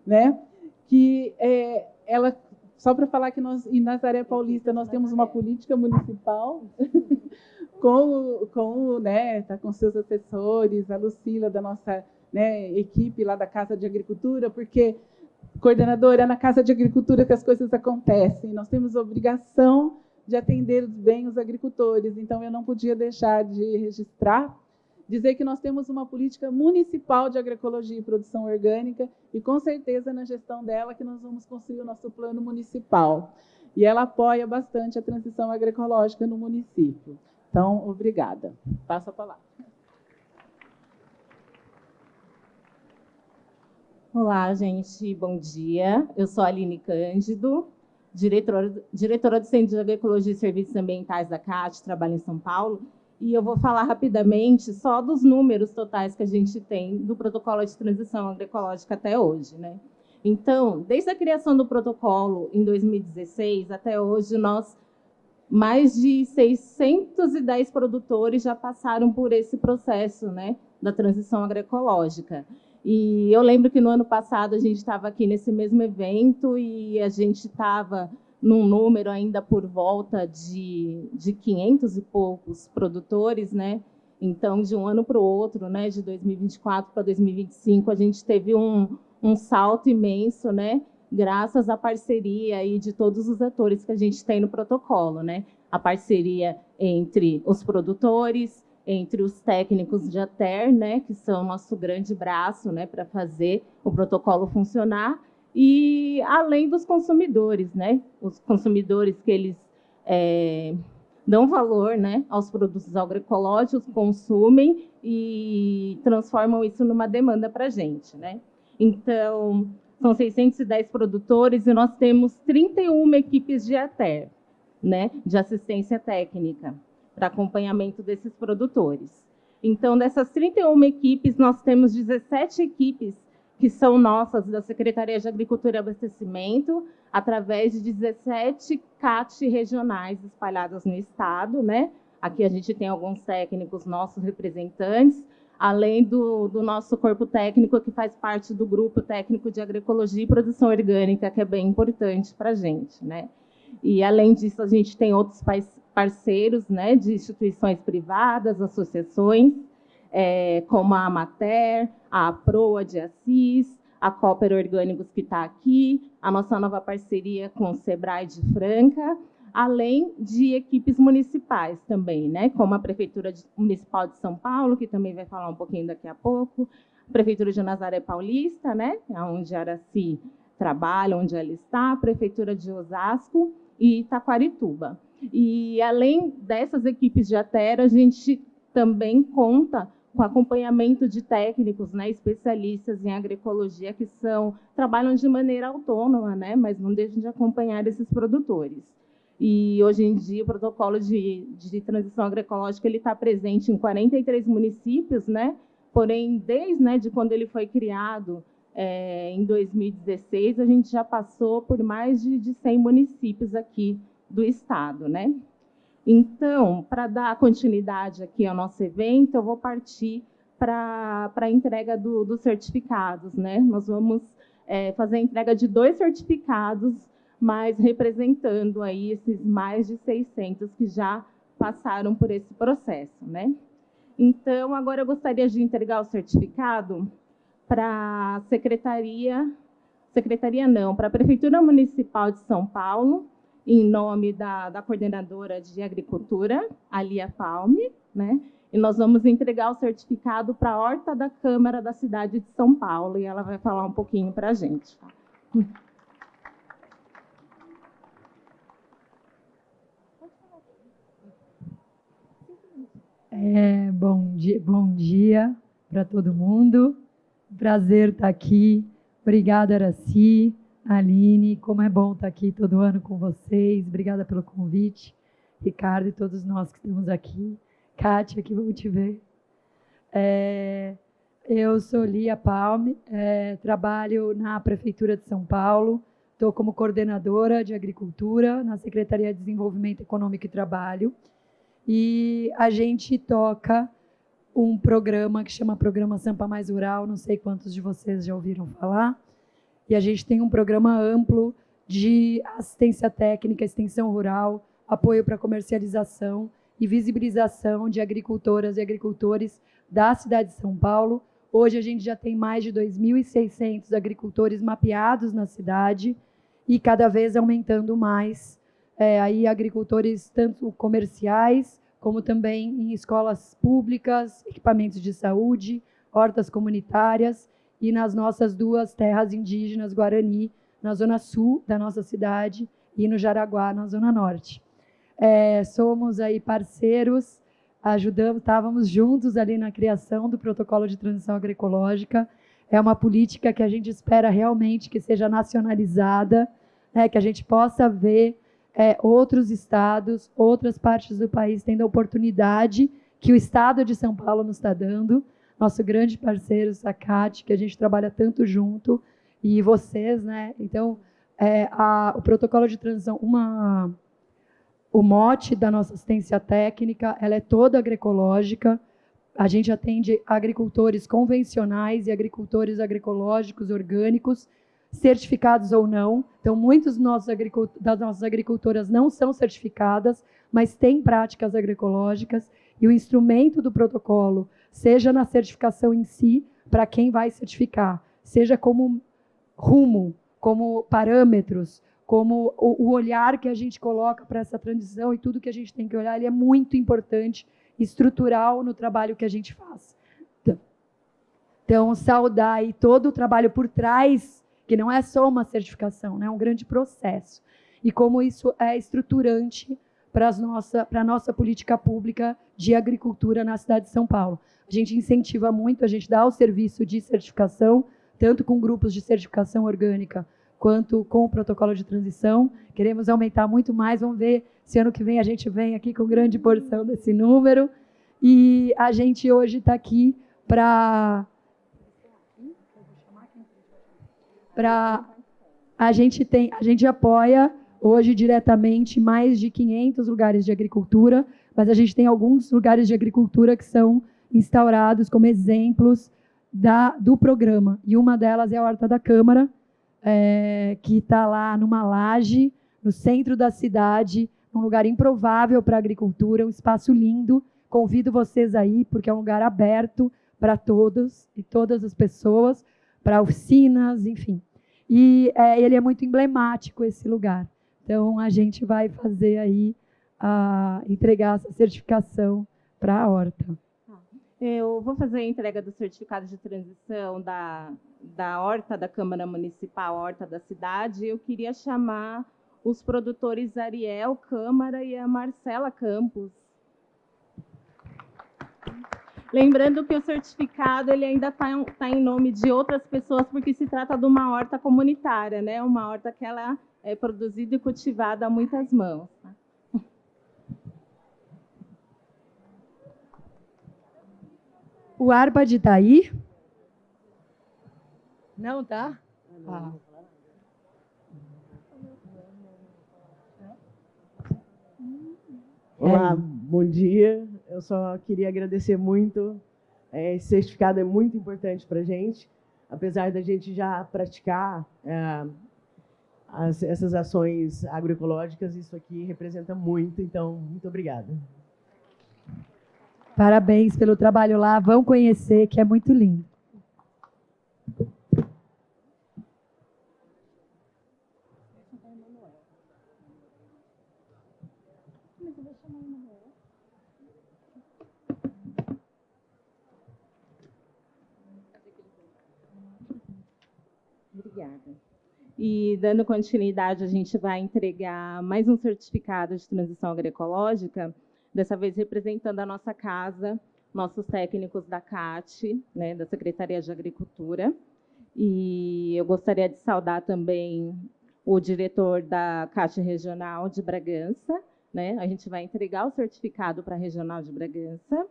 né, que ela... Só para falar que nós, em Nazaré Paulista, nós temos uma política municipal com seus assessores, a Lucila, da nossa, né, equipe lá da Casa de Agricultura, porque, coordenadora, é na Casa de Agricultura que as coisas acontecem. Nós temos a obrigação de atender bem os agricultores. Então, eu não podia deixar de registrar, dizer que nós temos uma política municipal de agroecologia e produção orgânica e, com certeza, na gestão dela que nós vamos construir o nosso plano municipal. E ela apoia bastante a transição agroecológica no município. Então, obrigada. Passo a palavra. Olá, gente. Bom dia. Eu sou a Aline Cândido, diretora do Centro de Agroecologia e Serviços Ambientais da CAT, trabalho em São Paulo. E eu vou falar rapidamente só dos números totais que a gente tem do protocolo de transição agroecológica até hoje, né? Então, desde a criação do protocolo em 2016 até hoje, mais de 610 produtores já passaram por esse processo, né, da transição agroecológica. E eu lembro que no ano passado a gente estava aqui nesse mesmo evento e a gente estava num número ainda por volta de 500 e poucos produtores, né? Então, de um ano para o outro, né, de 2024 para 2025, a gente teve um salto imenso, né, graças à parceria aí de todos os atores que a gente tem no protocolo, né? A parceria entre os produtores, entre os técnicos de ATER, né, que são o nosso grande braço, né, para fazer o protocolo funcionar, e além dos consumidores, né? Os consumidores que eles dão valor, né, aos produtos agroecológicos, consumem e transformam isso numa demanda para a gente, né? Então, são 610 produtores e nós temos 31 equipes de ATER, né, de assistência técnica, para acompanhamento desses produtores. Então, dessas 31 equipes, nós temos 17 equipes que são nossas, da Secretaria de Agricultura e Abastecimento, através de 17 CAT regionais espalhadas no estado, né? Aqui a gente tem alguns técnicos, nossos representantes, além do nosso corpo técnico, que faz parte do Grupo Técnico de Agroecologia e Produção Orgânica, que é bem importante para a gente, né? E, além disso, a gente tem outros parceiros, né, de instituições privadas, associações, como a Amater, a APROA de Assis, a Cooper Orgânicos, que está aqui, a nossa nova parceria com o Sebrae de Franca, além de equipes municipais também, né, como a Prefeitura Municipal de São Paulo, que também vai falar um pouquinho daqui a pouco, a Prefeitura de Nazaré Paulista, né, onde a Araci trabalha, onde ela está, a Prefeitura de Osasco e Taquarituba. E, além dessas equipes de ATER, a gente também conta com acompanhamento de técnicos, né, especialistas em agroecologia que trabalham de maneira autônoma, né, mas não deixam de acompanhar esses produtores. E hoje em dia o protocolo de transição agroecológica ele está presente em 43 municípios, né, porém desde, né, de quando ele foi criado em 2016 a gente já passou por mais de 100 municípios aqui do estado, né? Então, para dar continuidade aqui ao nosso evento, eu vou partir para a entrega dos certificados, né? Nós vamos fazer a entrega de 2 certificados, mas representando aí esses mais de 600 que já passaram por esse processo, né? Então, agora eu gostaria de entregar o certificado para a para a Prefeitura Municipal de São Paulo, em nome da coordenadora de Agricultura, a Lia Palme, né? E nós vamos entregar o certificado para a Horta da Câmara da cidade de São Paulo, e ela vai falar um pouquinho para a gente. Bom dia para todo mundo. Prazer estar aqui. Obrigada, Araci, Aline. Como é bom estar aqui todo ano com vocês. Obrigada pelo convite. Ricardo e todos nós que estamos aqui. Kátia, que vamos te ver. Eu sou Lia Palme, trabalho na Prefeitura de São Paulo. Estou como coordenadora de Agricultura na Secretaria de Desenvolvimento Econômico e Trabalho. E a gente toca um programa que chama Programa Sampa Mais Rural, não sei quantos de vocês já ouviram falar. E a gente tem um programa amplo de assistência técnica, extensão rural, apoio para comercialização e visibilização de agricultoras e agricultores da cidade de São Paulo. Hoje a gente já tem mais de 2.600 agricultores mapeados na cidade e cada vez aumentando mais. Aí agricultores tanto comerciais, como também em escolas públicas, equipamentos de saúde, hortas comunitárias e nas nossas 2 terras indígenas Guarani, na zona sul da nossa cidade e no Jaraguá, na zona norte. Somos aí parceiros, estávamos juntos ali na criação do protocolo de transição agroecológica. É uma política que a gente espera realmente que seja nacionalizada, que a gente possa ver outros estados, outras partes do país tendo a oportunidade que o estado de São Paulo nos está dando. Nosso grande parceiro, Sacate, que a gente trabalha tanto junto, e vocês, né? Então, o protocolo de transição, o mote da nossa assistência técnica, ela é toda agroecológica. A gente atende agricultores convencionais e agricultores agroecológicos, orgânicos, certificados ou não. Então, muitos das nossas agricultoras não são certificadas, mas têm práticas agroecológicas, e o instrumento do protocolo, seja na certificação em si, para quem vai certificar, seja como rumo, como parâmetros, como o olhar que a gente coloca para essa transição e tudo que a gente tem que olhar, ele é muito importante, estrutural no trabalho que a gente faz. Então, saudar aí todo o trabalho por trás, que não é só uma certificação, né? É um grande processo. E como isso é estruturante para a nossa política pública de agricultura na cidade de São Paulo. A gente incentiva muito, a gente dá o serviço de certificação, tanto com grupos de certificação orgânica, quanto com o protocolo de transição. Queremos aumentar muito mais, vamos ver se ano que vem a gente vem aqui com grande porção desse número. E a gente hoje está aqui para... A gente apoia hoje diretamente mais de 500 lugares de agricultura, mas a gente tem alguns lugares de agricultura que são instaurados como exemplos do programa. E uma delas é a Horta da Câmara, que está lá numa laje, no centro da cidade, um lugar improvável para a agricultura, um espaço lindo. Convido vocês aí, porque é um lugar aberto para todos e todas as pessoas, para oficinas, enfim. E ele é muito emblemático, esse lugar. Então, a gente vai fazer aí, entregar essa certificação para a horta. Eu vou fazer a entrega do certificado de transição da horta da Câmara Municipal, horta da cidade. Eu queria chamar os produtores Ariel Câmara e a Marcela Campos. Lembrando que o certificado ele ainda tá em nome de outras pessoas, porque se trata de uma horta comunitária, né? Uma horta que ela é produzida e cultivada a muitas mãos. Tá? O Arpad está aí? Não, tá? Ah. Olá, bom dia. Eu só queria agradecer muito. Esse certificado é muito importante para a gente, apesar da gente já praticar essas ações agroecológicas, isso aqui representa muito, então, muito obrigada. Parabéns pelo trabalho lá, vão conhecer, que é muito lindo. Obrigada. E, dando continuidade, a gente vai entregar mais um certificado de transição agroecológica, dessa vez representando a nossa casa, nossos técnicos da CAT, né, da Secretaria de Agricultura. E eu gostaria de saudar também o diretor da CAT Regional de Bragança, né? A gente vai entregar o certificado para a Regional de Bragança.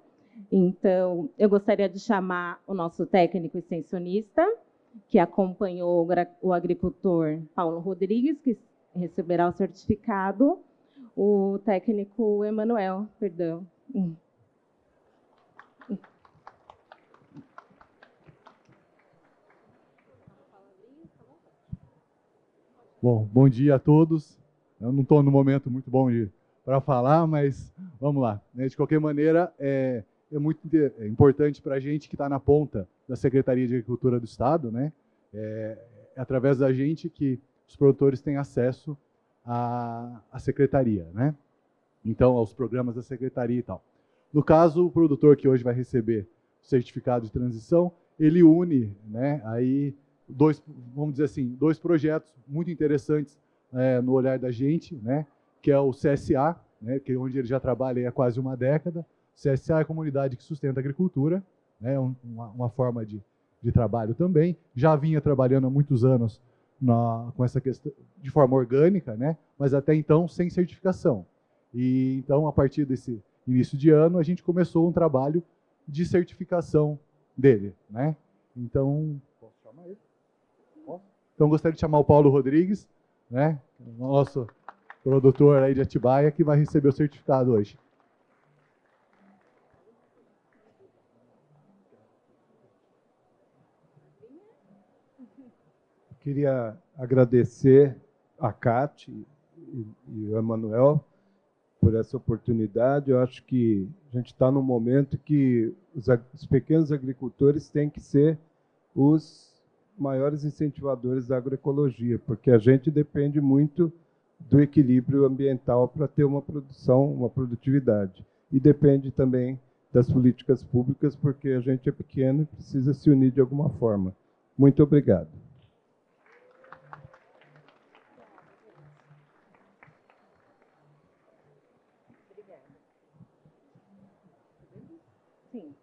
Então, eu gostaria de chamar o nosso técnico extensionista, que acompanhou o agricultor Paulo Rodrigues, que receberá o certificado, o técnico Emanuel, perdão. Bom dia a todos. Eu não estou no momento muito bom para falar, mas vamos lá. De qualquer maneira, é muito importante para a gente que está na ponta da Secretaria de Agricultura do Estado, né? É através da gente que os produtores têm acesso à Secretaria, né? Então, aos programas da Secretaria e tal. No caso, o produtor que hoje vai receber o certificado de transição, ele une, né, aí vamos dizer assim, dois projetos muito interessantes no olhar da gente, né, que é o CSA, né, que é onde ele já trabalha há quase uma década. CSA é a comunidade que sustenta a agricultura, né, uma forma de trabalho também. Já vinha trabalhando há muitos anos com essa questão de forma orgânica, né, mas até então sem certificação. E então, a partir desse início de ano, a gente começou um trabalho de certificação dele, né? Então, posso chamar ele? Posso? Então, gostaria de chamar o Paulo Rodrigues, né? Nosso produtor aí de Atibaia, que vai receber o certificado hoje. Queria agradecer a CAT e o Emanuel por essa oportunidade. Eu acho que a gente está num momento que os pequenos agricultores têm que ser os maiores incentivadores da agroecologia, porque a gente depende muito do equilíbrio ambiental para ter uma produção, uma produtividade. E depende também das políticas públicas, porque a gente é pequeno e precisa se unir de alguma forma. Muito obrigado. Sim.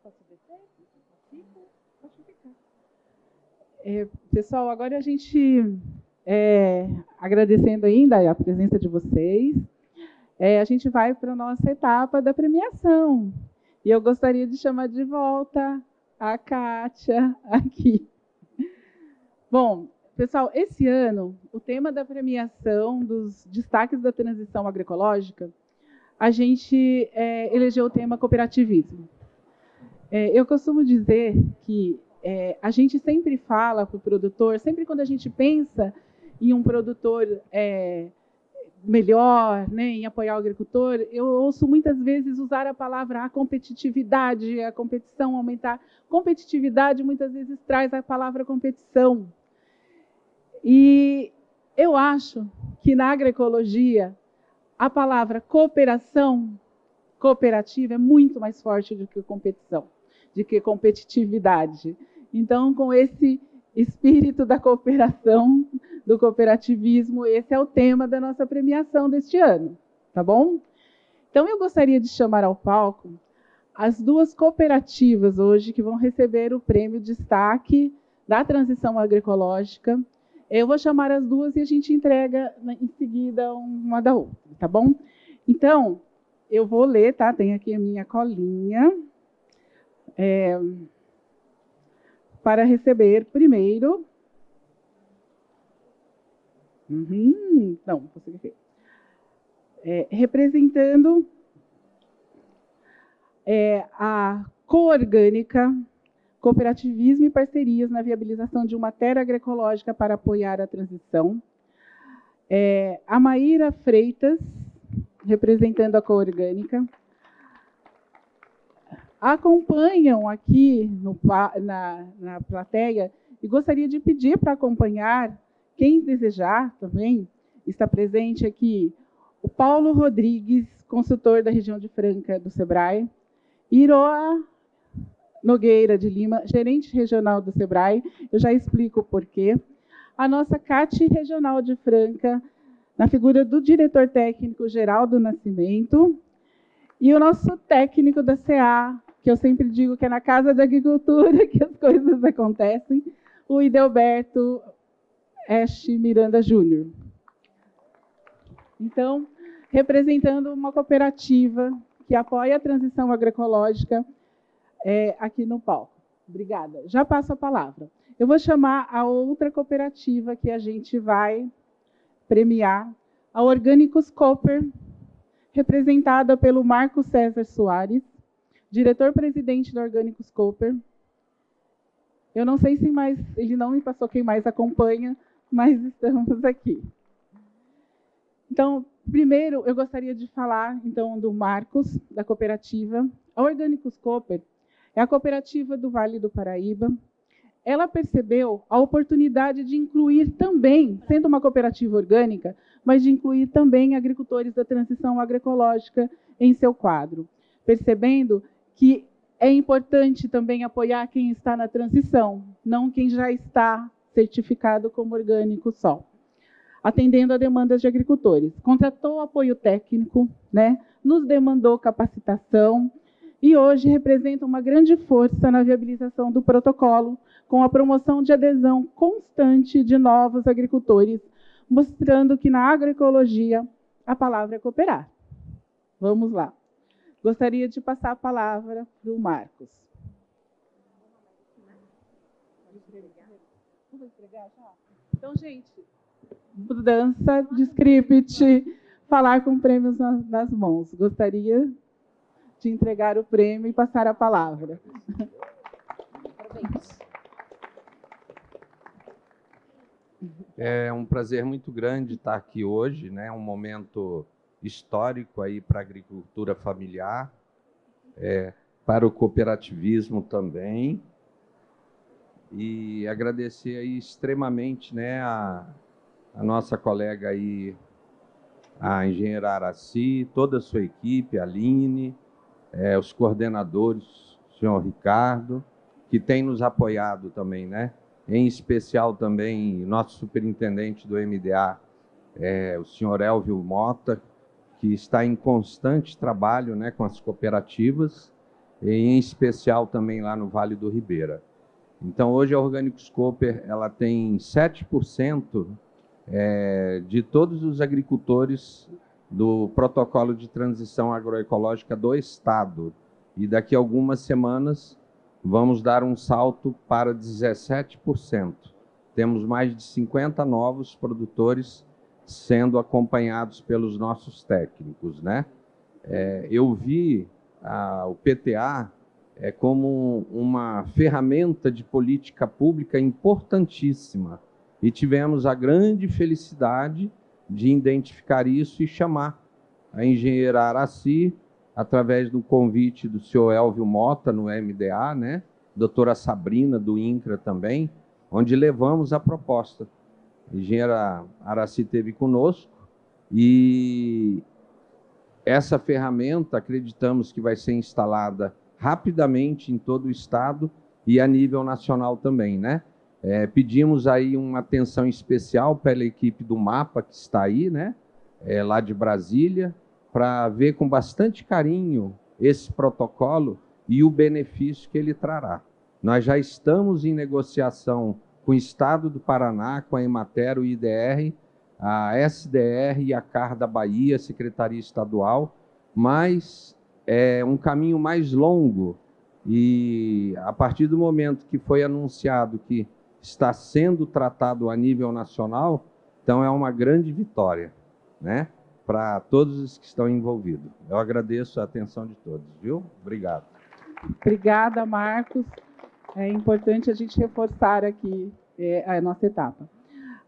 Posso descer? Pode ficar. Pessoal, agora a gente, agradecendo ainda a presença de vocês, a gente vai para a nossa etapa da premiação. E eu gostaria de chamar de volta a Kátia aqui. Bom, pessoal, esse ano, o tema da premiação dos destaques da transição agroecológica, a gente elegeu o tema cooperativismo. Eu costumo dizer que a gente sempre fala para o produtor, sempre quando a gente pensa em um produtor melhor, né, em apoiar o agricultor, eu ouço muitas vezes usar a palavra a competitividade, a competição, aumentar. Competitividade muitas vezes traz a palavra competição. E eu acho que na agroecologia a palavra cooperação, cooperativa, é muito mais forte do que competição, do que competitividade. Então, com esse espírito da cooperação, do cooperativismo, esse é o tema da nossa premiação deste ano, tá bom? Então, eu gostaria de chamar ao palco as duas cooperativas hoje que vão receber o prêmio Destaque da Transição Agroecológica. Eu vou chamar as duas e a gente entrega em seguida uma da outra, tá bom? Então, eu vou ler, tá? Tem aqui a minha colinha. Para receber primeiro... não, consegui ver. Representando a Coorgânica, Cooperativismo e Parcerias na Viabilização de uma Terra Agroecológica para apoiar a transição. A Maíra Freitas, representando a Coorgânica. Acompanham aqui na plateia, e gostaria de pedir para acompanhar, quem desejar também, está presente aqui o Paulo Rodrigues, consultor da região de Franca do SEBRAE, Iroa Nogueira de Lima, gerente regional do SEBRAE, eu já explico o porquê. A nossa CAT regional de Franca, na figura do diretor técnico Geraldo Nascimento, e o nosso técnico da CA, que eu sempre digo que é na Casa da Agricultura que as coisas acontecem, o Idelberto Este Miranda Júnior. Então, representando uma cooperativa que apoia a transição agroecológica aqui no palco. Obrigada. Já passo a palavra. Eu vou chamar a outra cooperativa que a gente vai premiar, a Orgânicos Cooper, representada pelo Marco César Soares, diretor-presidente da Orgânicos Cooper. Eu não sei se mais, ele não me passou quem mais acompanha, mas estamos aqui. Então, primeiro, eu gostaria de falar então do Marcos, da cooperativa. A Orgânicos Cooper é a cooperativa do Vale do Paraíba. Ela percebeu a oportunidade de incluir também, sendo uma cooperativa orgânica, mas de incluir também agricultores da transição agroecológica em seu quadro, percebendo que é importante também apoiar quem está na transição, não quem já está certificado como orgânico só, atendendo a demandas de agricultores. Contratou apoio técnico, nos demandou capacitação e hoje representa uma grande força na viabilização do protocolo, com a promoção de adesão constante de novos agricultores, mostrando que na agroecologia a palavra é cooperar. Vamos lá. Gostaria de passar a palavra para o Marcos. Então, gente, mudança de script, falar com prêmios nas mãos. Gostaria de entregar o prêmio e passar a palavra. Parabéns. É um prazer muito grande estar aqui hoje, um momento histórico aí para a agricultura familiar, para o cooperativismo também, e agradecer aí extremamente a nossa colega aí, a engenheira Araci, toda a sua equipe, a Aline, os coordenadores, o senhor Ricardo, que tem nos apoiado também, em especial também nosso superintendente do MDA, o senhor Elvio Mota, que está em constante trabalho com as cooperativas, e em especial também lá no Vale do Ribeira. Então, hoje a Orgânicos Cooper ela tem 7% de todos os agricultores do protocolo de transição agroecológica do Estado. E daqui a algumas semanas vamos dar um salto para 17%. Temos mais de 50 novos produtores sendo acompanhados pelos nossos técnicos, eu vi o PTA como uma ferramenta de política pública importantíssima e tivemos a grande felicidade de identificar isso e chamar a engenheira Araci, através do convite do senhor Elvio Mota, no MDA, doutora Sabrina, do INCRA também, onde levamos a proposta. A engenheira Araci esteve conosco e essa ferramenta, acreditamos que vai ser instalada rapidamente em todo o estado e a nível nacional também, pedimos aí uma atenção especial pela equipe do MAPA, que está aí, lá de Brasília, para ver com bastante carinho esse protocolo e o benefício que ele trará. Nós já estamos em negociação com o Estado do Paraná, com a Emater, o IDR, a SDR e a CAR da Bahia, Secretaria Estadual, mas é um caminho mais longo e a partir do momento que foi anunciado que está sendo tratado a nível nacional, então é uma grande vitória, né, para todos os que estão envolvidos. Eu agradeço a atenção de todos, viu? Obrigado. Obrigada, Marcos. É importante a gente reforçar aqui a nossa etapa.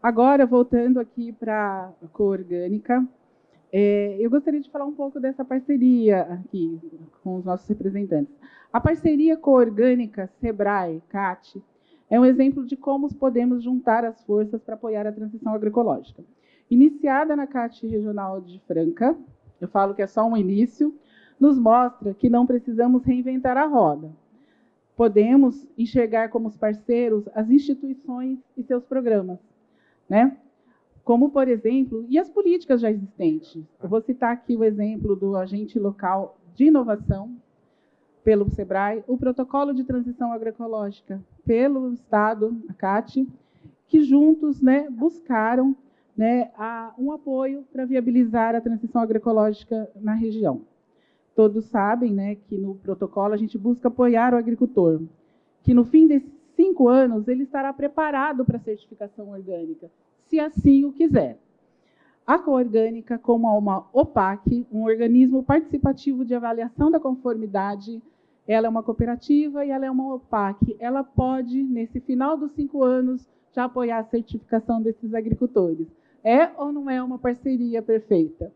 Agora, voltando aqui para a Coorgânica, eu gostaria de falar um pouco dessa parceria aqui com os nossos representantes. A parceria Coorgânica, Sebrae, CAT, é um exemplo de como podemos juntar as forças para apoiar a transição agroecológica. Iniciada na CAT Regional de Franca, eu falo que é só um início, nos mostra que não precisamos reinventar a roda. Podemos enxergar como os parceiros as instituições e seus programas, né? Como, por exemplo, e as políticas já existentes. Eu vou citar aqui o exemplo do agente local de inovação, pelo Sebrae, o protocolo de transição agroecológica pelo Estado, a CAT, que juntos, né, buscaram, né, um apoio para viabilizar a transição agroecológica na região. Todos sabem, né, que no protocolo a gente busca apoiar o agricultor, que no fim desses 5 anos ele estará preparado para a certificação orgânica, se assim o quiser. A Coorgânica, como uma OPAC, um organismo participativo de avaliação da conformidade, ela é uma cooperativa e ela é uma OPAC. Ela pode, nesse final dos 5 anos, já apoiar a certificação desses agricultores. É ou não é uma parceria perfeita?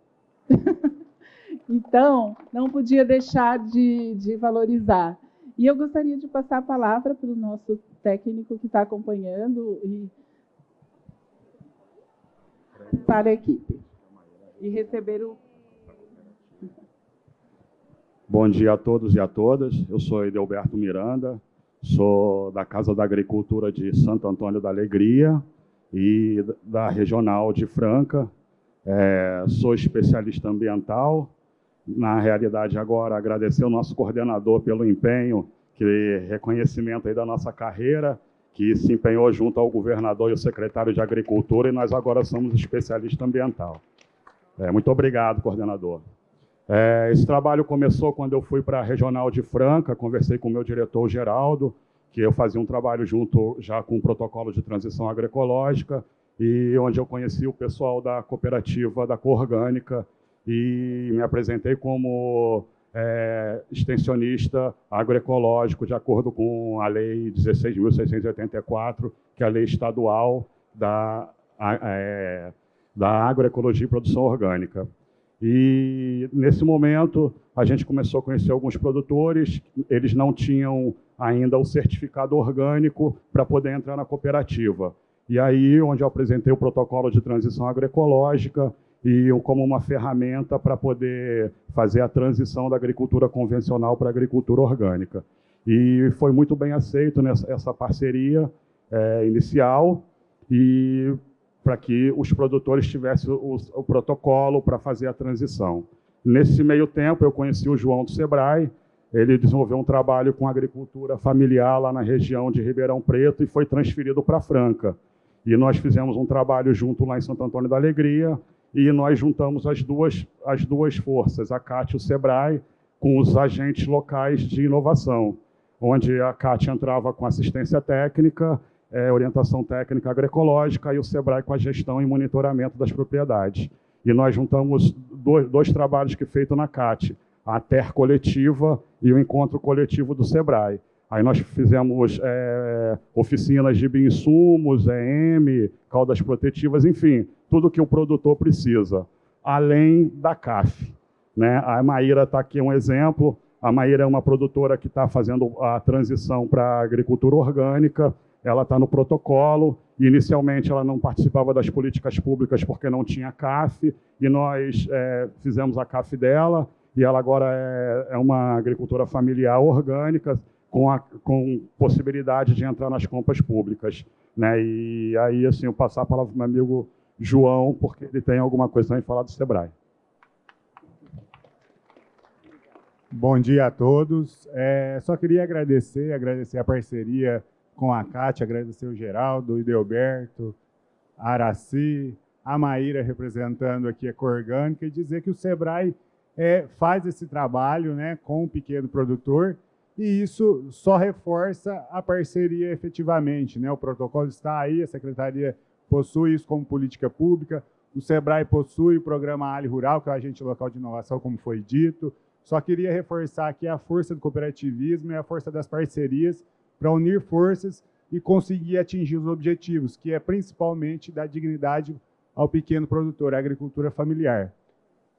Então, não podia deixar de valorizar. E eu gostaria de passar a palavra para o nosso técnico que está acompanhando e para a equipe. E receber o... Bom dia a todos e a todas. Eu sou Edelberto Miranda, sou da Casa da Agricultura de Santo Antônio da Alegria e da Regional de Franca. Sou especialista ambiental. Na realidade, agora, agradecer ao nosso coordenador pelo empenho, reconhecimento aí da nossa carreira, que se empenhou junto ao governador e ao secretário de Agricultura, e nós agora somos especialista ambiental. Muito obrigado, coordenador. Esse trabalho começou quando eu fui para a Regional de Franca, conversei com o meu diretor, Geraldo, que eu fazia um trabalho junto já com o protocolo de transição agroecológica, e onde eu conheci o pessoal da cooperativa da Coorgânica, e me apresentei como extensionista agroecológico, de acordo com a Lei 16.684, que é a lei estadual da agroecologia e produção orgânica. E, nesse momento, a gente começou a conhecer alguns produtores, eles não tinham ainda o certificado orgânico para poder entrar na cooperativa. E aí, onde eu apresentei o protocolo de transição agroecológica, e como uma ferramenta para poder fazer a transição da agricultura convencional para a agricultura orgânica. E foi muito bem aceito essa parceria inicial, e para que os produtores tivessem o protocolo para fazer a transição. Nesse meio tempo, eu conheci o João do Sebrae, ele desenvolveu um trabalho com agricultura familiar lá na região de Ribeirão Preto e foi transferido para Franca. E nós fizemos um trabalho junto lá em Santo Antônio da Alegria, e nós juntamos as duas forças, a CAT e o Sebrae, com os agentes locais de inovação, onde a CAT entrava com assistência técnica, orientação técnica agroecológica, e o Sebrae com a gestão e monitoramento das propriedades. E nós juntamos dois trabalhos que feito na CAT, a TER coletiva e o encontro coletivo do Sebrae. Aí nós fizemos oficinas de bioinsumos, EM, caudas protetivas, enfim, tudo que o produtor precisa, além da CAF, né? A Maíra está aqui um exemplo. A Maíra é uma produtora que está fazendo a transição para a agricultura orgânica, ela está no protocolo. Inicialmente, ela não participava das políticas públicas porque não tinha CAF, e nós fizemos a CAF dela, e ela agora é uma agricultora familiar orgânica, com possibilidade de entrar nas compras públicas, né? E aí, assim, eu passar a palavra para o meu amigo João, porque ele tem alguma coisa também falar do Sebrae. Bom dia a todos. Só queria agradecer a parceria com a Cátia, agradecer o Geraldo, o Idelberto, a Araci, a Maíra representando aqui a Corgânica, e dizer que o Sebrae faz esse trabalho, né, com o pequeno produtor, e isso só reforça a parceria efetivamente, né? O protocolo está aí, a Secretaria possui isso como política pública, o Sebrae possui o programa Ali Rural, que é o agente local de inovação, como foi dito. Só queria reforçar aqui a força do cooperativismo e a força das parcerias para unir forças e conseguir atingir os objetivos, que é principalmente dar dignidade ao pequeno produtor, à agricultura familiar.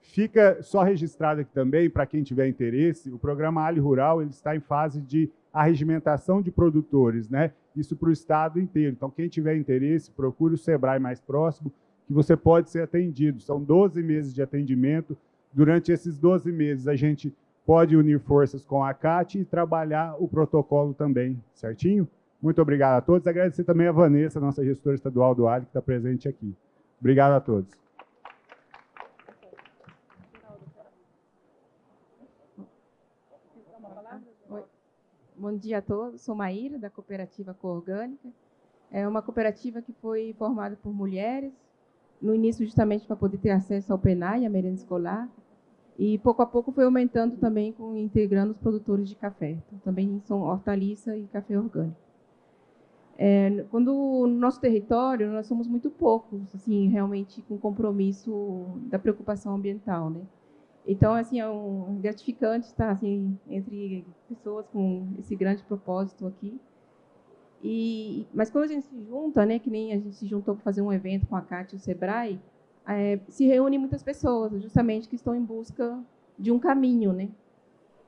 Fica só registrado aqui também, para quem tiver interesse, o programa Ali Rural ele está em fase de arregimentação de produtores, né? Isso para o estado inteiro. Então, quem tiver interesse, procure o Sebrae mais próximo, que você pode ser atendido. São 12 meses de atendimento. Durante esses 12 meses, a gente pode unir forças com a CAT e trabalhar o protocolo também, certinho? Muito obrigado a todos. Agradecer também a Vanessa, nossa gestora estadual do Ali, que está presente aqui. Obrigado a todos. Oi. Bom dia a todos. Sou Maíra, da cooperativa Coorgânica. É uma cooperativa que foi formada por mulheres, no início justamente para poder ter acesso ao PENAI, a merenda escolar, e pouco a pouco foi aumentando também, integrando os produtores de café. Então, também são hortaliça e café orgânico. Quando no nosso território, nós somos muito poucos, assim, realmente com compromisso da preocupação ambiental, né? Então, assim, é gratificante estar assim, entre pessoas com esse grande propósito aqui. Mas quando a gente se junta, né, que nem a gente se juntou para fazer um evento com a Cátia e o Sebrae, se reúnem muitas pessoas, justamente, que estão em busca de um caminho, né?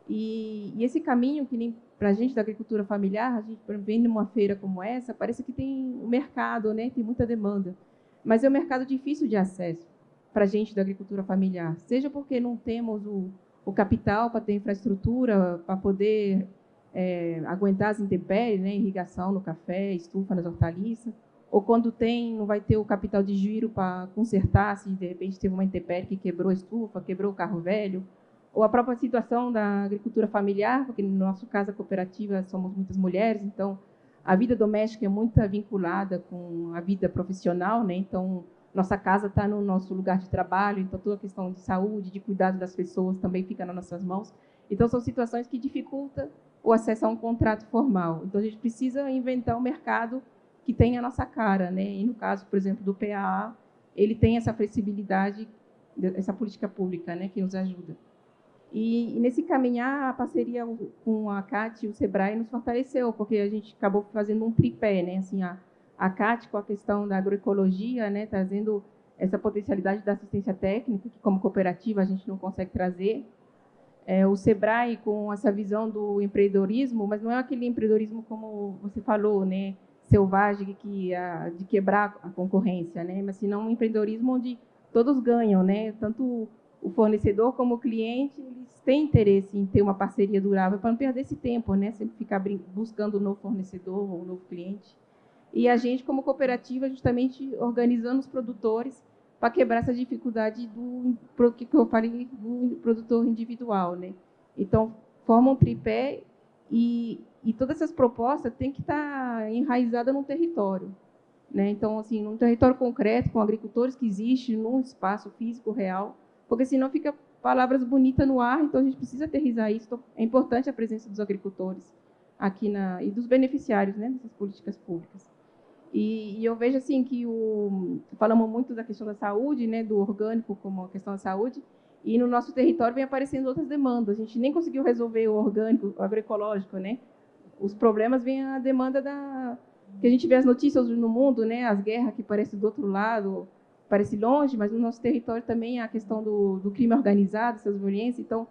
E esse caminho, que nem para a gente da agricultura familiar, a gente vem numa feira como essa, parece que tem um mercado, né? Tem muita demanda, mas é um mercado difícil de acesso para a gente da agricultura familiar, seja porque não temos o capital para ter infraestrutura, para poder aguentar as intempéries, né? Irrigação no café, estufa nas hortaliças, ou quando tem, não vai ter o capital de giro para consertar, se de repente teve uma intempérie que quebrou a estufa, quebrou o carro velho, ou a própria situação da agricultura familiar, porque no nosso caso a cooperativa somos muitas mulheres, então a vida doméstica é muito vinculada com a vida profissional, né? Então nossa casa está no nosso lugar de trabalho, então toda a questão de saúde, de cuidado das pessoas também fica nas nossas mãos. Então são situações que dificultam o acesso a um contrato formal. Então a gente precisa inventar um mercado que tenha a nossa cara, né? E no caso, por exemplo, do PAA, ele tem essa flexibilidade, essa política pública, né, que nos ajuda. E nesse caminhar, a parceria com a CAT e o Sebrae nos fortaleceu, porque a gente acabou fazendo um tripé, né? Assim, a CAT com a questão da agroecologia, né, trazendo essa potencialidade da assistência técnica, que como cooperativa a gente não consegue trazer. O Sebrae com essa visão do empreendedorismo, mas não é aquele empreendedorismo como você falou, né, selvagem, de quebrar a concorrência, né, mas senão um empreendedorismo onde todos ganham, né, tanto o fornecedor como o cliente, eles têm interesse em ter uma parceria durável para não perder esse tempo, né, sempre ficar buscando um novo fornecedor ou um novo cliente. E a gente, como cooperativa, justamente organizando os produtores para quebrar essa dificuldade do que eu falei, do produtor individual, né? Então, formam um tripé e todas essas propostas têm que estar enraizadas num território, né? Então, assim, num território concreto, com agricultores que existem, num espaço físico real, porque senão fica palavras bonitas no ar, então a gente precisa aterrissar isso. Então, é importante a presença dos agricultores aqui e dos beneficiários, né, dessas políticas públicas. E eu vejo assim que falamos muito da questão da saúde, né, do orgânico como a questão da saúde, e no nosso território vem aparecendo outras demandas. A gente nem conseguiu resolver o orgânico, o agroecológico, né? Os problemas vêm a demanda que a gente vê as notícias no mundo, né, as guerras que parecem do outro lado, parece longe, mas no nosso território também a questão do crime organizado, essas violências. Então,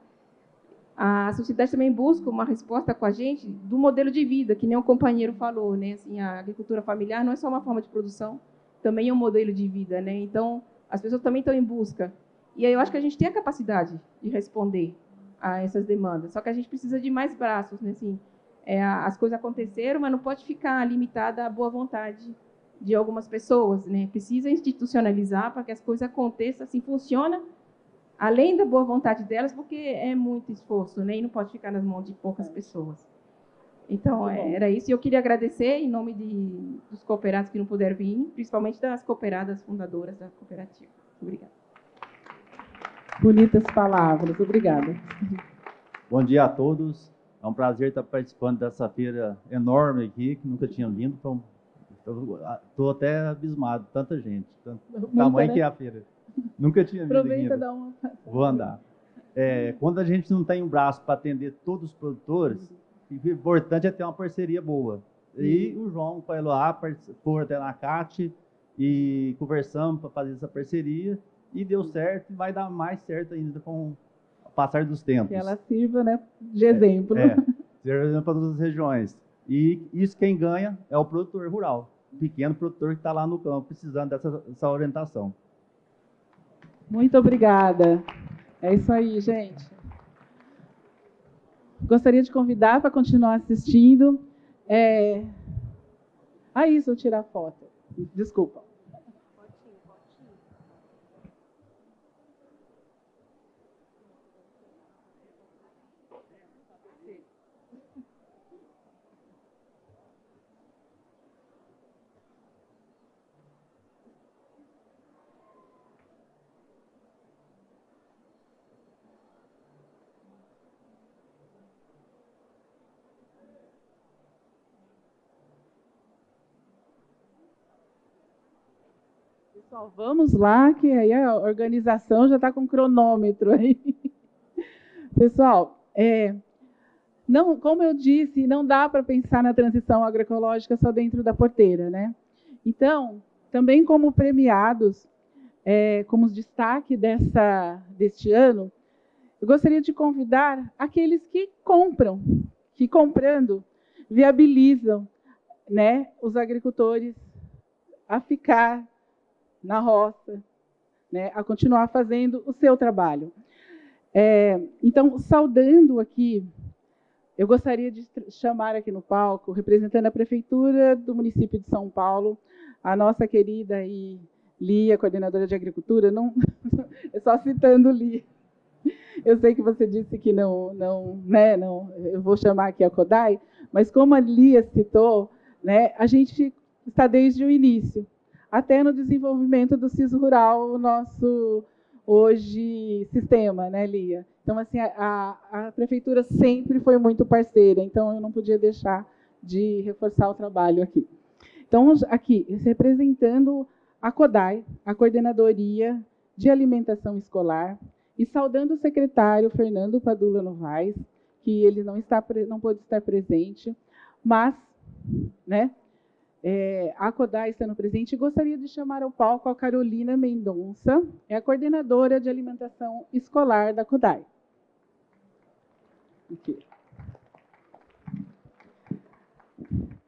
a sociedade também busca uma resposta com a gente do modelo de vida, que nem o companheiro falou, né? Assim, a agricultura familiar não é só uma forma de produção, também é um modelo de vida, né? Então, as pessoas também estão em busca. E aí eu acho que a gente tem a capacidade de responder a essas demandas, só que a gente precisa de mais braços, né? Assim, as coisas aconteceram, mas não pode ficar limitada à boa vontade de algumas pessoas, né? Precisa institucionalizar para que as coisas aconteçam, assim, funciona além da boa vontade delas, porque é muito esforço, né? E não pode ficar nas mãos de poucas pessoas. Então, era isso. E eu queria agradecer em nome dos cooperados que não puderam vir, principalmente das cooperadas fundadoras da cooperativa. Obrigada. Bonitas palavras. Obrigada. Bom dia a todos. É um prazer estar participando dessa feira enorme aqui, que nunca tinha vindo. Então, estou até abismado, tanta gente, tanto tamanho, né? Que é a feira. Nunca tinha vindo. Aproveita e dá uma... Vou andar. Quando a gente não tem um braço para atender todos os produtores, o importante é ter uma parceria boa. E o João foi lá, foi até na CAT e conversamos para fazer essa parceria e deu certo e vai dar mais certo ainda com o passar dos tempos. Que essa sirva, né, de exemplo. Servindo para todas as regiões. E isso quem ganha é o produtor rural, o pequeno produtor que está lá no campo precisando dessa orientação. Muito obrigada. É isso aí, gente. Gostaria de convidar para continuar assistindo. Isso, eu tirar foto. Desculpa. Pessoal, vamos lá, que aí a organização já está com cronômetro aí. Pessoal, não, como eu disse, não dá para pensar na transição agroecológica só dentro da porteira, né? Então, também como premiados, como destaque deste ano, eu gostaria de convidar aqueles que compram, que comprando viabilizam, né, os agricultores a ficar na roça, né, a continuar fazendo o seu trabalho. Então, saudando aqui, eu gostaria de chamar aqui no palco, representando a Prefeitura do município de São Paulo, a nossa querida Lia, coordenadora de Agricultura, é só citando Lia. Eu sei que você disse que não, eu vou chamar aqui a CODAI, mas como a Lia citou, né, a gente está desde o início, até no desenvolvimento do CIS Rural, o nosso, hoje, sistema, né, Lia? Então, assim, a Prefeitura sempre foi muito parceira, então eu não podia deixar de reforçar o trabalho aqui. Então, aqui, representando a CODAI, a Coordenadoria de Alimentação Escolar, e saudando o secretário Fernando Padula Novaes, que ele não pôde estar presente, mas, né, a CODAI estando presente, e gostaria de chamar ao palco a Carolina Mendonça, é a coordenadora de alimentação escolar da CODAI. Aqui.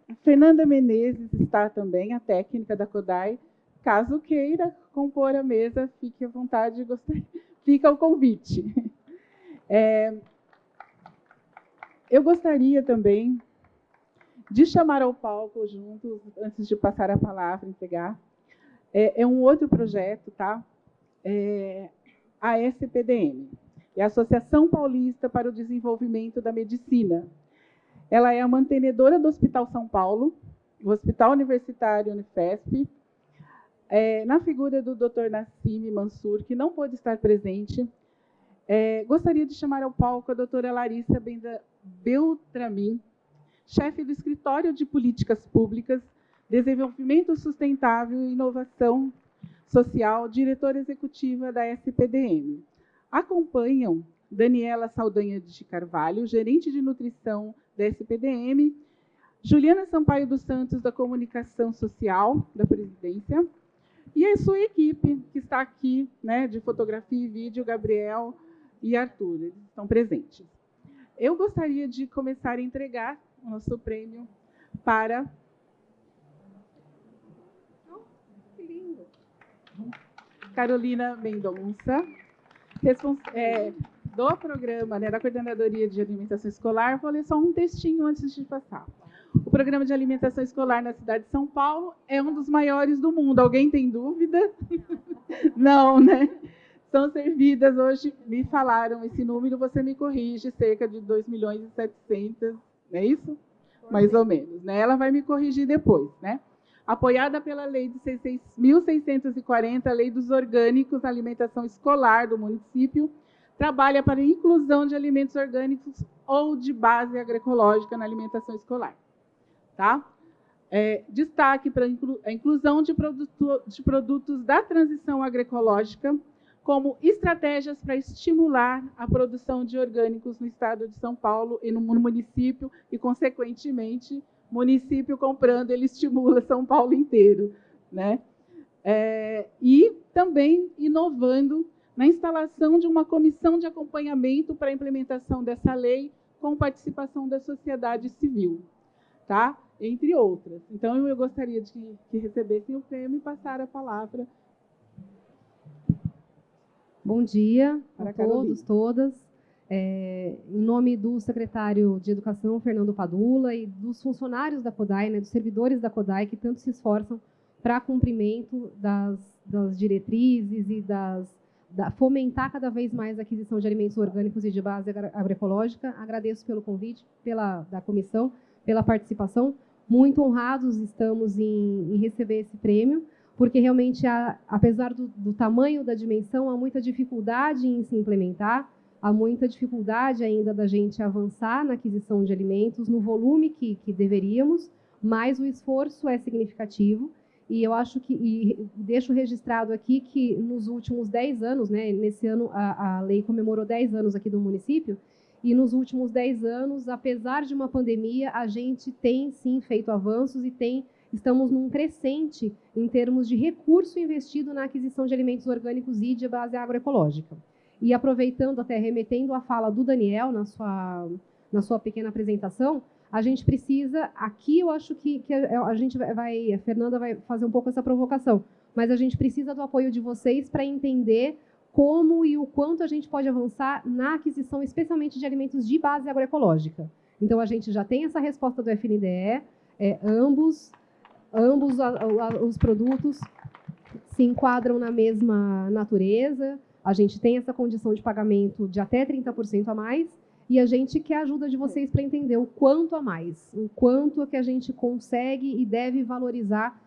A Fernanda Menezes está também, a técnica da CODAI. Caso queira compor a mesa, fique à vontade, fica o convite. Eu gostaria também de chamar ao palco juntos, antes de passar a palavra, entregar, um outro projeto, tá? A SPDM, é a Associação Paulista para o Desenvolvimento da Medicina. Ela é a mantenedora do Hospital São Paulo, o Hospital Universitário Unifesp, na figura do Dr. Nassim Mansur, que não pôde estar presente. Gostaria de chamar ao palco a doutora Larissa Beltramin, chefe do Escritório de Políticas Públicas, Desenvolvimento Sustentável e Inovação Social, diretora executiva da SPDM. Acompanham Daniela Saldanha de Carvalho, gerente de nutrição da SPDM, Juliana Sampaio dos Santos, da Comunicação Social da Presidência, e a sua equipe, que está aqui, né, de fotografia e vídeo, Gabriel e Arthur, eles estão presentes. Eu gostaria de começar a entregar o nosso prêmio para... Que lindo! Carolina Mendonça, do programa, né, da Coordenadoria de Alimentação Escolar. Vou ler só um textinho antes de passar. O Programa de Alimentação Escolar na cidade de São Paulo é um dos maiores do mundo. Alguém tem dúvida? Não, né? são servidas hoje, me falaram esse número, você me corrige, cerca de 2.700.000, não é isso? Mais ou menos, né? Ela vai me corrigir depois, né? Apoiada pela lei de 6.640, a lei dos orgânicos na alimentação escolar do município, trabalha para a inclusão de alimentos orgânicos ou de base agroecológica na alimentação escolar. Tá? Destaque para a inclusão de produtos da transição agroecológica como estratégias para estimular a produção de orgânicos no estado de São Paulo e no município, e, consequentemente, município comprando, ele estimula São Paulo inteiro, né? E também inovando na instalação de uma comissão de acompanhamento para a implementação dessa lei com participação da sociedade civil, tá? Entre outras. Então, eu gostaria de que recebessem o prêmio e passar a palavra. Bom dia a todos, todas. Em nome do secretário de Educação, Fernando Padula, e dos funcionários da CODAI, né, dos servidores da CODAI, que tanto se esforçam para cumprimento das diretrizes e fomentar cada vez mais a aquisição de alimentos orgânicos e de base agroecológica. Agradeço pelo convite da comissão, pela participação. Muito honrados estamos em receber esse prêmio, porque realmente, apesar do tamanho da dimensão, há muita dificuldade em se implementar, há muita dificuldade ainda da gente avançar na aquisição de alimentos no volume que deveríamos, mas o esforço é significativo. E eu acho e deixo registrado aqui que nos últimos 10 anos, né, nesse ano a lei comemorou 10 anos aqui do município, e nos últimos 10 anos, apesar de uma pandemia, a gente tem sim feito avanços e estamos num crescente em termos de recurso investido na aquisição de alimentos orgânicos e de base agroecológica. E aproveitando, até remetendo a fala do Daniel na sua pequena apresentação, a gente precisa, aqui eu acho que a Fernanda vai fazer um pouco essa provocação, mas a gente precisa do apoio de vocês para entender como e o quanto a gente pode avançar na aquisição, especialmente de alimentos de base agroecológica. Então, a gente já tem essa resposta do FNDE, ambos os produtos se enquadram na mesma natureza, a gente tem essa condição de pagamento de até 30% a mais, e a gente quer a ajuda de vocês para entender o quanto a mais, o quanto que a gente consegue e deve valorizar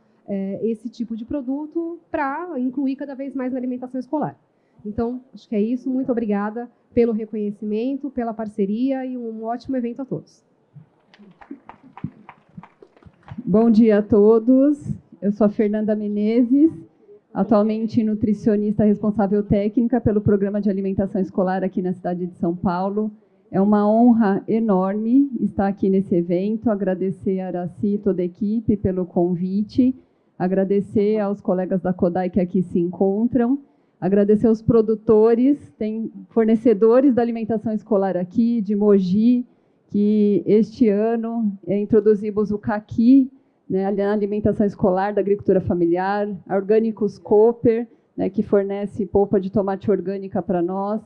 esse tipo de produto para incluir cada vez mais na alimentação escolar. Então, acho que é isso. Muito obrigada pelo reconhecimento, pela parceria e um ótimo evento a todos. Bom dia a todos. Eu sou a Fernanda Menezes, atualmente nutricionista responsável técnica pelo Programa de Alimentação Escolar aqui na cidade de São Paulo. É uma honra enorme estar aqui nesse evento, agradecer a Araci e toda a equipe pelo convite, agradecer aos colegas da CODAI que aqui se encontram, agradecer aos produtores, tem fornecedores da alimentação escolar aqui, de Mogi, que este ano introduzimos o caqui, né, na alimentação escolar da agricultura familiar, a Orgânicos Cooper, né, que fornece polpa de tomate orgânica para nós,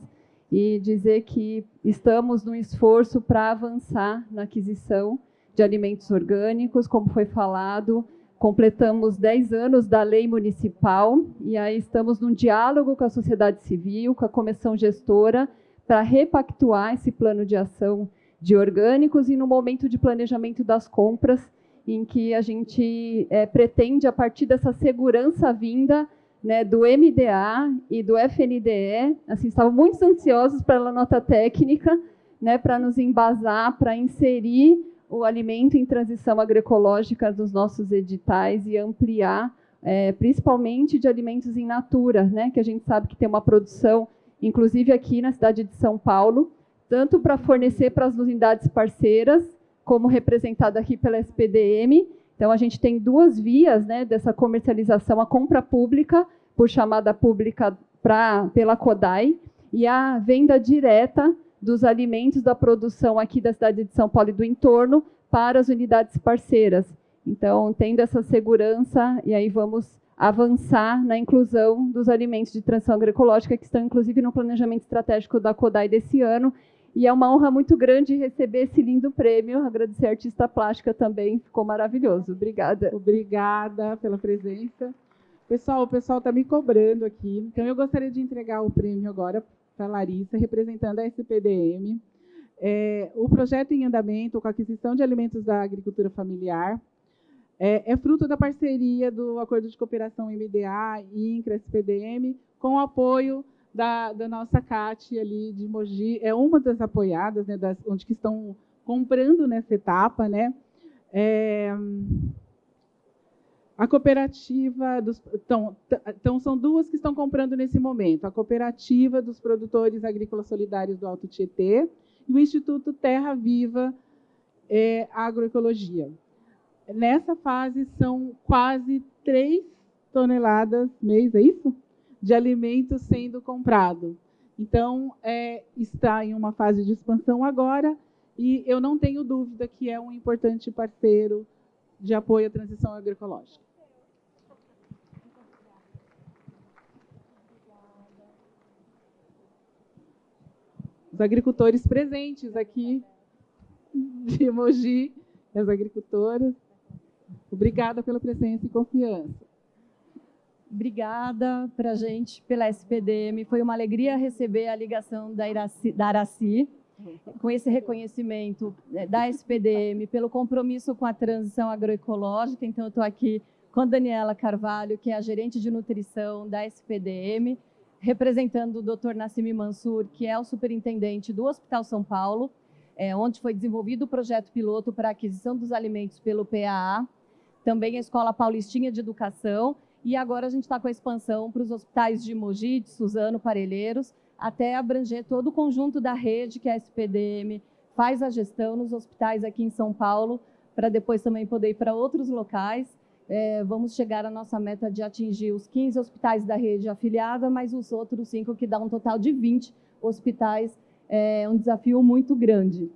e dizer que estamos num esforço para avançar na aquisição de alimentos orgânicos, como foi falado, completamos 10 anos da lei municipal, e aí estamos num diálogo com a sociedade civil, com a comissão gestora, para repactuar esse plano de ação de orgânicos e no momento de planejamento das compras, em que a gente pretende, a partir dessa segurança vinda, né, do MDA e do FNDE, assim, estavam muito ansiosos pela nota técnica, né, para nos embasar, para inserir o alimento em transição agroecológica dos nossos editais e ampliar, principalmente de alimentos in natura, né, que a gente sabe que tem uma produção, inclusive aqui na cidade de São Paulo, tanto para fornecer para as unidades parceiras, como representada aqui pela SPDM. Então, a gente tem duas vias, né, dessa comercialização, a compra pública, por chamada pública pela CODAI, e a venda direta dos alimentos da produção aqui da cidade de São Paulo e do entorno para as unidades parceiras. Então, tendo essa segurança, e aí vamos avançar na inclusão dos alimentos de transição agroecológica, que estão, inclusive, no planejamento estratégico da CODAI desse ano. E é uma honra muito grande receber esse lindo prêmio. Agradecer a artista plástica também, ficou maravilhoso. Obrigada. Obrigada pela presença. Pessoal, o pessoal está me cobrando aqui. Então, eu gostaria de entregar o prêmio agora para a Larissa, representando a SPDM. O projeto em andamento com a aquisição de alimentos da agricultura familiar é fruto da parceria do Acordo de Cooperação MDA e INCRA-SPDM, com o apoio da nossa CAT ali de Mogi. É uma das apoiadas, né, onde que estão comprando nessa etapa, né? A cooperativa então são duas que estão comprando nesse momento: a cooperativa dos produtores agrícolas solidários do Alto Tietê e o Instituto Terra Viva Agroecologia. Nessa fase são quase 3 toneladas mês, é isso? De alimentos sendo comprado. Então, está em uma fase de expansão agora, e eu não tenho dúvida que é um importante parceiro de apoio à transição agroecológica. Os agricultores presentes aqui de Mogi, as agricultoras, obrigada pela presença e confiança. Obrigada para a gente, pela SPDM. Foi uma alegria receber a ligação da Araci, com esse reconhecimento da SPDM, pelo compromisso com a transição agroecológica. Então, eu estou aqui com a Daniela Carvalho, que é a gerente de nutrição da SPDM, representando o Dr. Nassimi Mansur, que é o superintendente do Hospital São Paulo, onde foi desenvolvido o projeto piloto para a aquisição dos alimentos pelo PAA, também a Escola Paulistinha de Educação, e agora a gente está com a expansão para os hospitais de Mogi, de Suzano, Parelheiros, até abranger todo o conjunto da rede que a SPDM faz a gestão nos hospitais aqui em São Paulo, para depois também poder ir para outros locais. Vamos chegar à nossa meta de atingir os 15 hospitais da rede afiliada, mas os outros 5, que dá um total de 20 hospitais, é um desafio muito grande.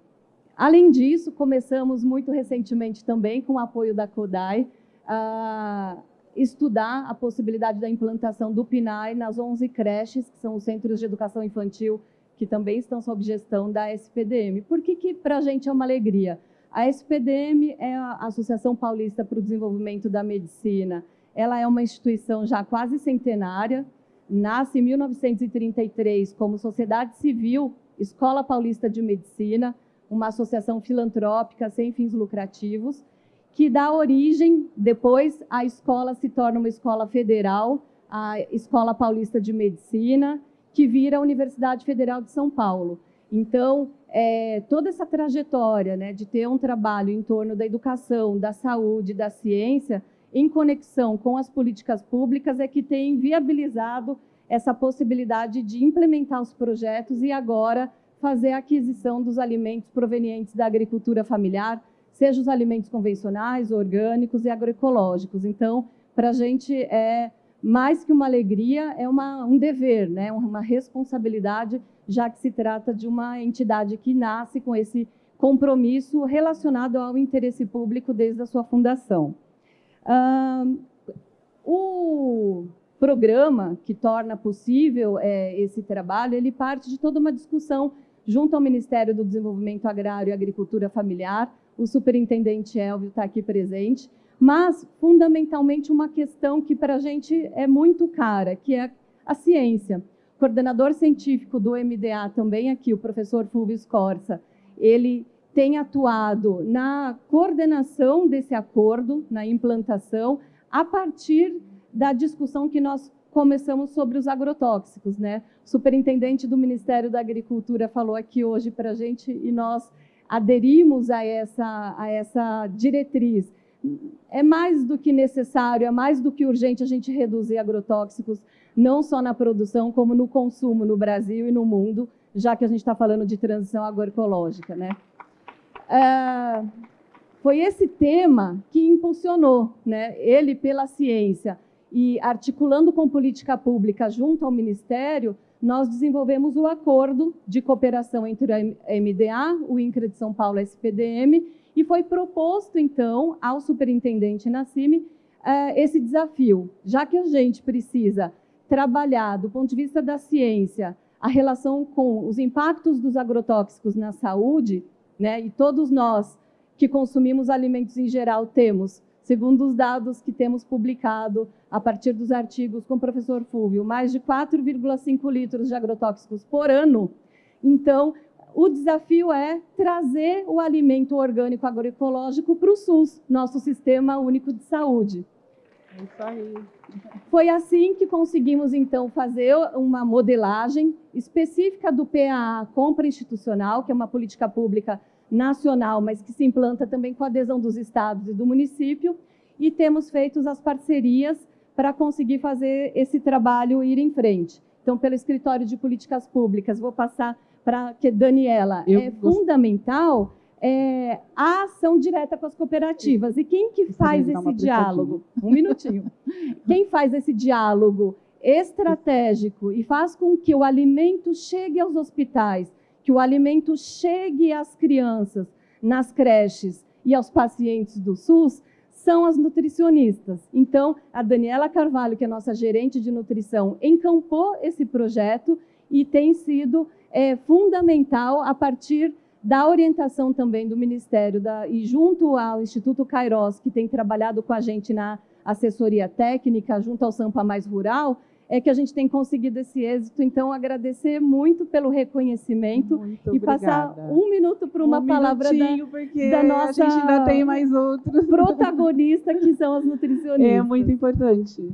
Além disso, começamos muito recentemente também, com o apoio da CODAI, a estudar a possibilidade da implantação do PNAE nas 11 creches, que são os centros de educação infantil, que também estão sob gestão da SPDM. Por que para a gente é uma alegria? A SPDM é a Associação Paulista para o Desenvolvimento da Medicina. Ela é uma instituição já quase centenária, nasce em 1933 como Sociedade Civil Escola Paulista de Medicina, uma associação filantrópica sem fins lucrativos, que dá origem, depois a escola se torna uma escola federal, a Escola Paulista de Medicina, que vira a Universidade Federal de São Paulo. Então, toda essa trajetória, né, de ter um trabalho em torno da educação, da saúde, da ciência, em conexão com as políticas públicas, é que tem viabilizado essa possibilidade de implementar os projetos e agora fazer a aquisição dos alimentos provenientes da agricultura familiar, seja os alimentos convencionais, orgânicos e agroecológicos. Então, para a gente é mais que uma alegria, é um dever, né? Uma responsabilidade, já que se trata de uma entidade que nasce com esse compromisso relacionado ao interesse público desde a sua fundação. O programa que torna possível esse trabalho, ele parte de toda uma discussão junto ao Ministério do Desenvolvimento Agrário e Agricultura Familiar. O superintendente Elvio está aqui presente, mas, fundamentalmente, uma questão que para a gente é muito cara, que é a ciência. O coordenador científico do MDA, também aqui, o professor Fulvio Scorza, ele tem atuado na coordenação desse acordo, na implantação, a partir da discussão que nós começamos sobre os agrotóxicos, né? O superintendente do Ministério da Agricultura falou aqui hoje para a gente e nós aderimos a essa diretriz. É mais do que necessário, é mais do que urgente a gente reduzir agrotóxicos, não só na produção, como no consumo no Brasil e no mundo, já que a gente está falando de transição agroecológica, né? Foi esse tema que impulsionou, né, ele pela ciência, e articulando com política pública junto ao Ministério, nós desenvolvemos o acordo de cooperação entre a MDA, o INCRA de São Paulo, a SPDM, e foi proposto, então, ao superintendente Nassimi esse desafio, já que a gente precisa trabalhar, do ponto de vista da ciência, a relação com os impactos dos agrotóxicos na saúde, né, e todos nós que consumimos alimentos em geral temos Segundo os dados que temos publicado a partir dos artigos com o professor Fúvio, mais de 4,5 litros de agrotóxicos por ano. Então, o desafio é trazer o alimento orgânico agroecológico para o SUS, nosso Sistema Único de Saúde. É isso aí. Foi assim que conseguimos, então, fazer uma modelagem específica do PAA Compra Institucional, que é uma política pública nacional, mas que se implanta também com a adesão dos estados e do município, e temos feito as parcerias para conseguir fazer esse trabalho ir em frente. Então, pelo Escritório de Políticas Públicas, vou passar para que Daniela, fundamental a ação direta com as cooperativas. E quem que faz esse diálogo? Um minutinho. Quem faz esse diálogo estratégico e faz com que o alimento chegue aos hospitais, que o alimento chegue às crianças, nas creches e aos pacientes do SUS, são as nutricionistas. Então, a Daniela Carvalho, que é nossa gerente de nutrição, encampou esse projeto e tem sido fundamental a partir da orientação também do Ministério e junto ao Instituto Kairos, que tem trabalhado com a gente na assessoria técnica, junto ao Sampa Mais Rural, é que a gente tem conseguido esse êxito. Então, agradecer muito pelo reconhecimento muito e passar um minuto para uma palavra porque da nossa a gente ainda tem mais outros protagonista, que são as nutricionistas. É muito importante.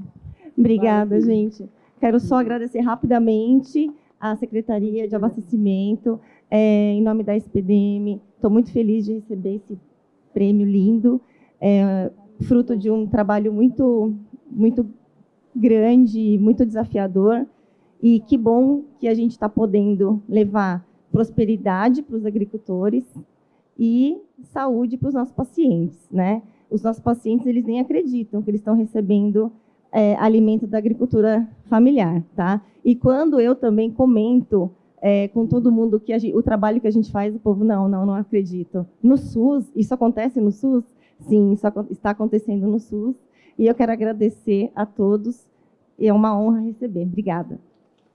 Obrigada, gente. Quero só agradecer rapidamente à Secretaria de Abastecimento, em nome da SPDM. Estou muito feliz de receber esse prêmio lindo, fruto de um trabalho muito grande, muito desafiador, e que bom que a gente está podendo levar prosperidade para os agricultores e saúde para os nossos pacientes, né? Os nossos pacientes, eles nem acreditam que eles estão recebendo alimento da agricultura familiar, tá? E quando eu também comento com todo mundo que o trabalho que a gente faz, o povo, não acredito. No SUS, isso acontece no SUS? Sim, isso está acontecendo no SUS. E eu quero agradecer a todos. É uma honra receber. Obrigada.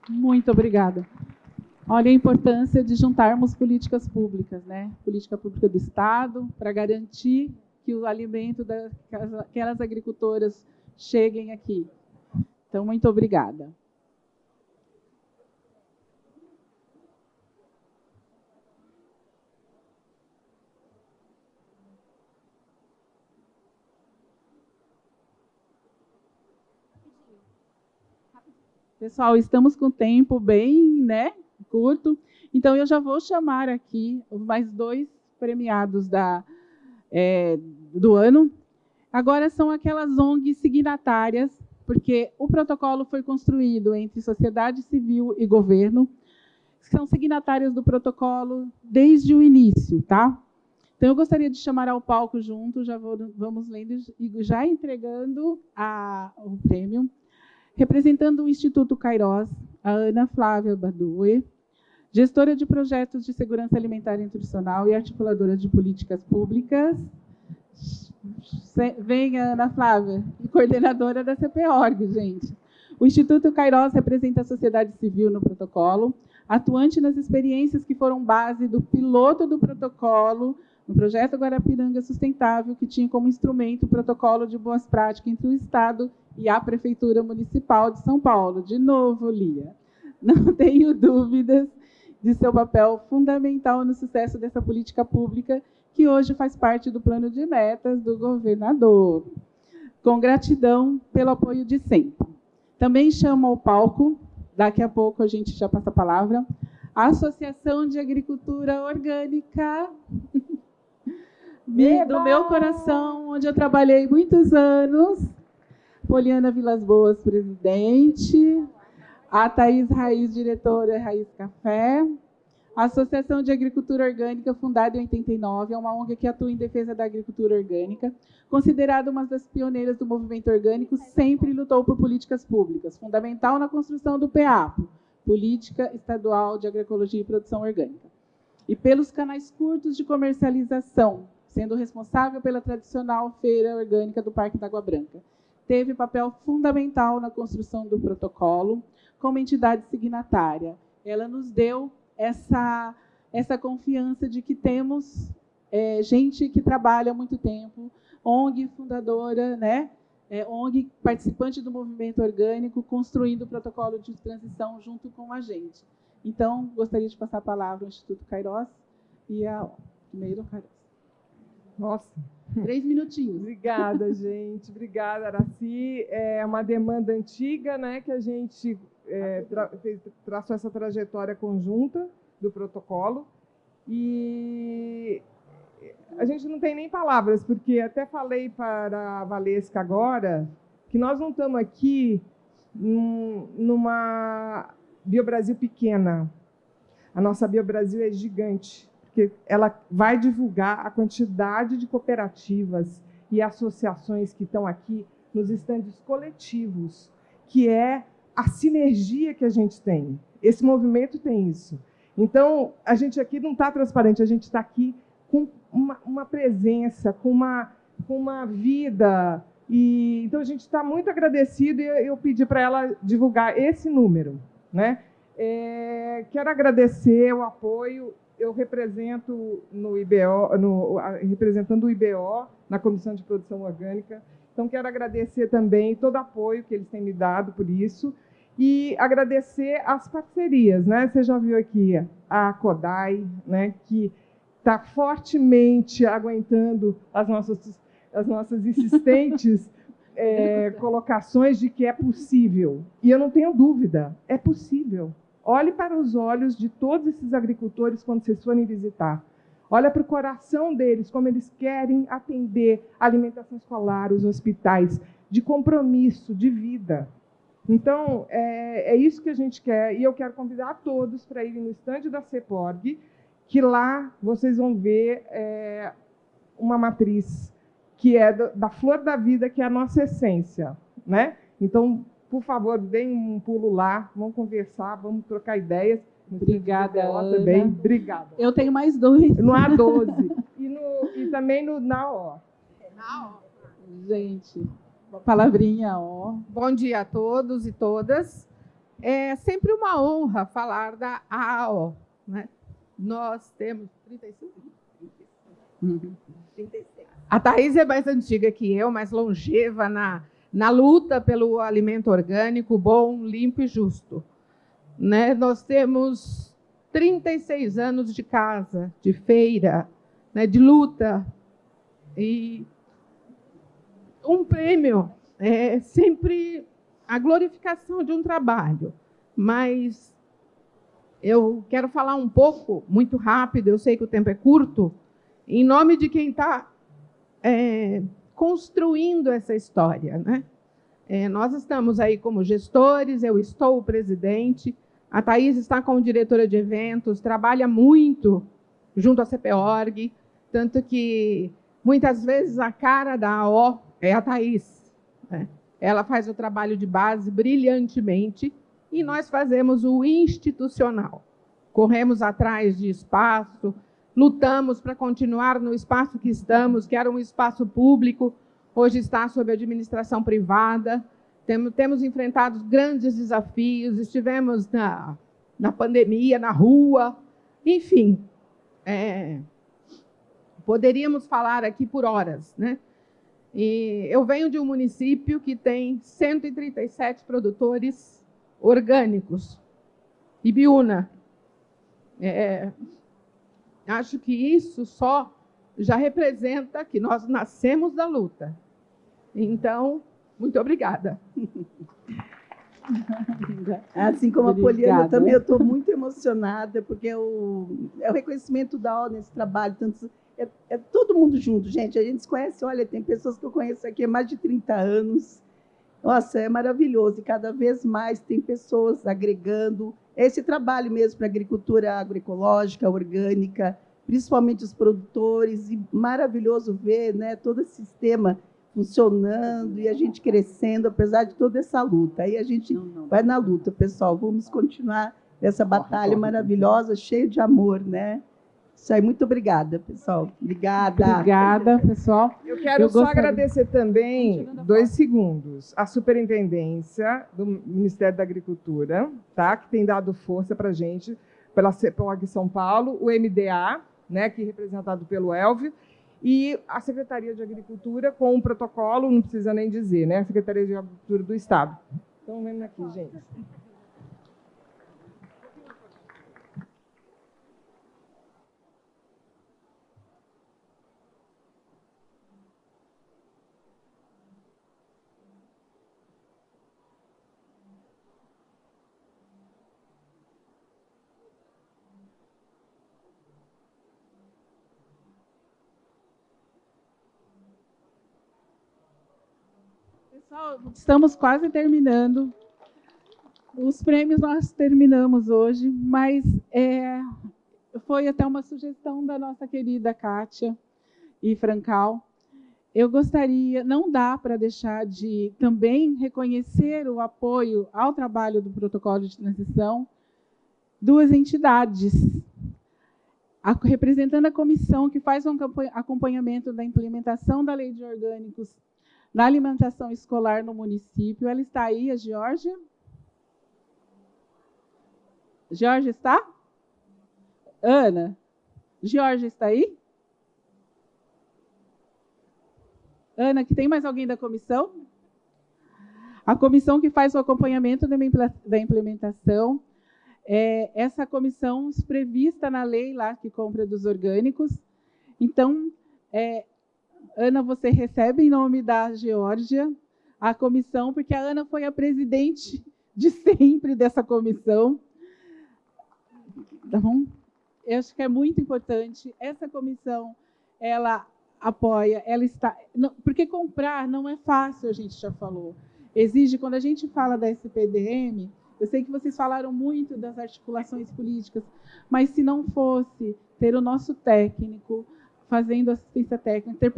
Muito obrigada. Olha a importância de juntarmos políticas públicas, né? Política pública do Estado, para garantir que o alimento daquelas agricultoras cheguem aqui. Então, muito obrigada. Pessoal, estamos com o tempo bem, curto. Então, eu já vou chamar aqui mais 2 premiados do ano. Agora são aquelas ONGs signatárias, porque o protocolo foi construído entre sociedade civil e governo, são signatárias do protocolo desde o início, tá? Então, eu gostaria de chamar ao palco junto, vamos lendo e já entregando o prêmio. Representando o Instituto Kairos, a Ana Flávia Badue, gestora de projetos de segurança alimentar e nutricional e articuladora de políticas públicas. Venha, Ana Flávia, e coordenadora da CPORG, gente. O Instituto Kairos representa a sociedade civil no protocolo, atuante nas experiências que foram base do piloto do protocolo, no projeto Guarapiranga Sustentável, que tinha como instrumento o protocolo de boas práticas entre o Estado e a Prefeitura Municipal de São Paulo. De novo, Lia. Não tenho dúvidas de seu papel fundamental no sucesso dessa política pública, que hoje faz parte do plano de metas do governador. Com gratidão pelo apoio de sempre. Também chamo ao palco, daqui a pouco a gente já passa a palavra, a Associação de Agricultura Orgânica do meu coração, onde eu trabalhei muitos anos. Poliana Vilas Boas, presidente. A Thaís Raiz, diretora Raiz Café. A Associação de Agricultura Orgânica, fundada em 89, é uma ONG que atua em defesa da agricultura orgânica. Considerada uma das pioneiras do movimento orgânico, sempre lutou por políticas públicas, fundamental na construção do PEAPO, Política Estadual de Agroecologia e Produção Orgânica, e pelos canais curtos de comercialização, sendo responsável pela tradicional Feira Orgânica do Parque da Água Branca. Teve papel fundamental na construção do protocolo, como entidade signatária. Ela nos deu essa confiança de que temos gente que trabalha há muito tempo, ONG fundadora, né? ONG participante do movimento orgânico, construindo o protocolo de transição junto com a gente. Então, gostaria de passar a palavra ao Instituto Kairos e ao primeiro Kairos. Nossa. 3 minutinhos. Obrigada, gente. Obrigada, Araci. É uma demanda antiga, né, que a gente traçou essa trajetória conjunta do protocolo. E a gente não tem nem palavras, porque até falei para a Valesca agora que nós não estamos aqui numa Biobrasil pequena. A nossa Biobrasil é gigante, porque ela vai divulgar a quantidade de cooperativas e associações que estão aqui nos estandes coletivos, que é a sinergia que a gente tem. Esse movimento tem isso. Então, a gente aqui não está transparente, a gente está aqui com uma presença, com uma vida. E, então, a gente está muito agradecido e eu pedi para ela divulgar esse número, né? Quero agradecer o apoio. Eu represento no IBO, representando o IBO na Comissão de Produção Orgânica. Então, quero agradecer também todo o apoio que eles têm me dado por isso e agradecer as parcerias, né? Você já viu aqui a CODAI, né? Que está fortemente aguentando as nossas insistentes colocações de que é possível. E eu não tenho dúvida, é possível. Olhe para os olhos de todos esses agricultores quando vocês forem visitar. Olha para o coração deles, como eles querem atender a alimentação escolar, os hospitais, de compromisso, de vida. Então, é isso que a gente quer. E eu quero convidar todos para irem no estande da CEPORG, que lá vocês vão ver uma matriz que é da flor da vida, que é a nossa essência, né? Então, por favor, deem um pulo lá, vamos conversar, vamos trocar ideias. Obrigada, Ana. Também. Obrigada. Eu tenho mais 2. No A12. E também na O. Gente, uma palavrinha, ó. Bom dia a todos e todas. É sempre uma honra falar da AO, né? Nós temos 35? 36. A Thaís é mais antiga que eu, mais longeva na luta pelo alimento orgânico bom, limpo e justo. Né? Nós temos 36 anos de casa, de feira, né? De luta. E um prêmio é sempre a glorificação de um trabalho. Mas eu quero falar um pouco, muito rápido, eu sei que o tempo é curto, em nome de quem está construindo essa história, né? Nós estamos aí como gestores, eu estou o presidente, a Thaís está como diretora de eventos, trabalha muito junto à CPORG, tanto que muitas vezes a cara da AO é a Thaís, né? Ela faz o trabalho de base brilhantemente e nós fazemos o institucional. Corremos atrás de espaço, lutamos para continuar no espaço que estamos, que era um espaço público, hoje está sob administração privada. Temos enfrentado grandes desafios, estivemos na pandemia, na rua, enfim. Poderíamos falar aqui por horas, né? E eu venho de um município que tem 137 produtores orgânicos, Ibiúna. Acho que isso só já representa que nós nascemos da luta. Então, muito obrigada. Assim como a Poliana, também eu estou muito emocionada, porque é o reconhecimento da AO nesse trabalho. É todo mundo junto, gente. A gente se conhece, olha, tem pessoas que eu conheço aqui há mais de 30 anos. Nossa, é maravilhoso. E cada vez mais tem pessoas agregando esse trabalho mesmo para a agricultura agroecológica, orgânica, principalmente os produtores. E maravilhoso ver, né, todo esse sistema funcionando e a gente crescendo, apesar de toda essa luta. Aí a gente vai na luta, pessoal. Vamos continuar essa batalha maravilhosa, cheia de amor, né? Isso aí, muito obrigada, pessoal. Obrigada. Obrigada, pessoal. Eu quero só agradecer também, 2 segundos, a Superintendência do Ministério da Agricultura, tá? Que tem dado força para a gente, pela CEPORG São Paulo, o MDA, né, aqui representado pelo Elvio, e a Secretaria de Agricultura com um protocolo, não precisa nem dizer, né, a Secretaria de Agricultura do Estado. Então, vendo aqui, gente. Pessoal, estamos quase terminando. Os prêmios nós terminamos hoje, mas foi até uma sugestão da nossa querida Kátia e Francal. Eu gostaria, não dá para deixar de também reconhecer o apoio ao trabalho do protocolo de transição, duas entidades, representando a comissão que faz um acompanhamento da implementação da Lei de Orgânicos na alimentação escolar no município. Ela está aí, a Geórgia? Geórgia está? Ana? Geórgia está aí? Ana, que tem mais alguém da comissão? A comissão que faz o acompanhamento da implementação, essa comissão prevista na lei lá que compra dos orgânicos. Então, Ana, você recebe em nome da Geórgia a comissão, porque a Ana foi a presidente de sempre dessa comissão. Tá bom? Eu acho que é muito importante. Essa comissão, ela apoia, ela está... Porque comprar não é fácil, a gente já falou. Exige, quando a gente fala da SPDM, eu sei que vocês falaram muito das articulações políticas, mas se não fosse ter o nosso técnico fazendo assistência técnica, ter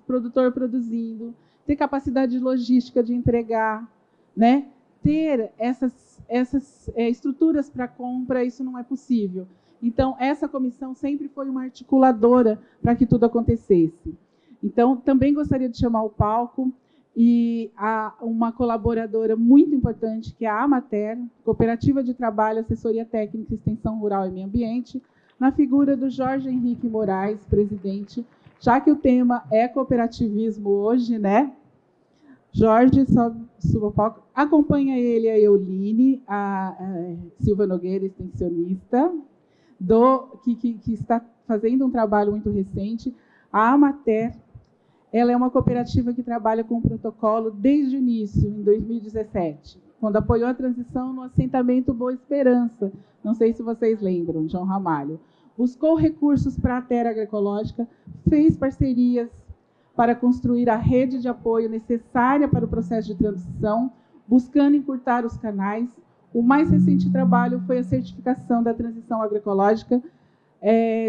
produtor produzindo, ter capacidade logística de entregar, né? Ter essas estruturas para compra, isso não é possível. Então, essa comissão sempre foi uma articuladora para que tudo acontecesse. Então, também gostaria de chamar ao palco uma colaboradora muito importante, que é a Amater, Cooperativa de Trabalho, Assessoria Técnica, Extensão Rural e Meio Ambiente, na figura do Jorge Henrique Moraes, presidente, já que o tema é cooperativismo hoje, né? Jorge, suba ao palco. Acompanha ele a Euline, a Silva Nogueira, extensionista, que está fazendo um trabalho muito recente. A Amater, ela é uma cooperativa que trabalha com o protocolo desde o início, em 2017, quando apoiou a transição no assentamento Boa Esperança. Não sei se vocês lembram, João Ramalho. Buscou recursos para a terra agroecológica, fez parcerias para construir a rede de apoio necessária para o processo de transição, buscando encurtar os canais. O mais recente trabalho foi a certificação da transição agroecológica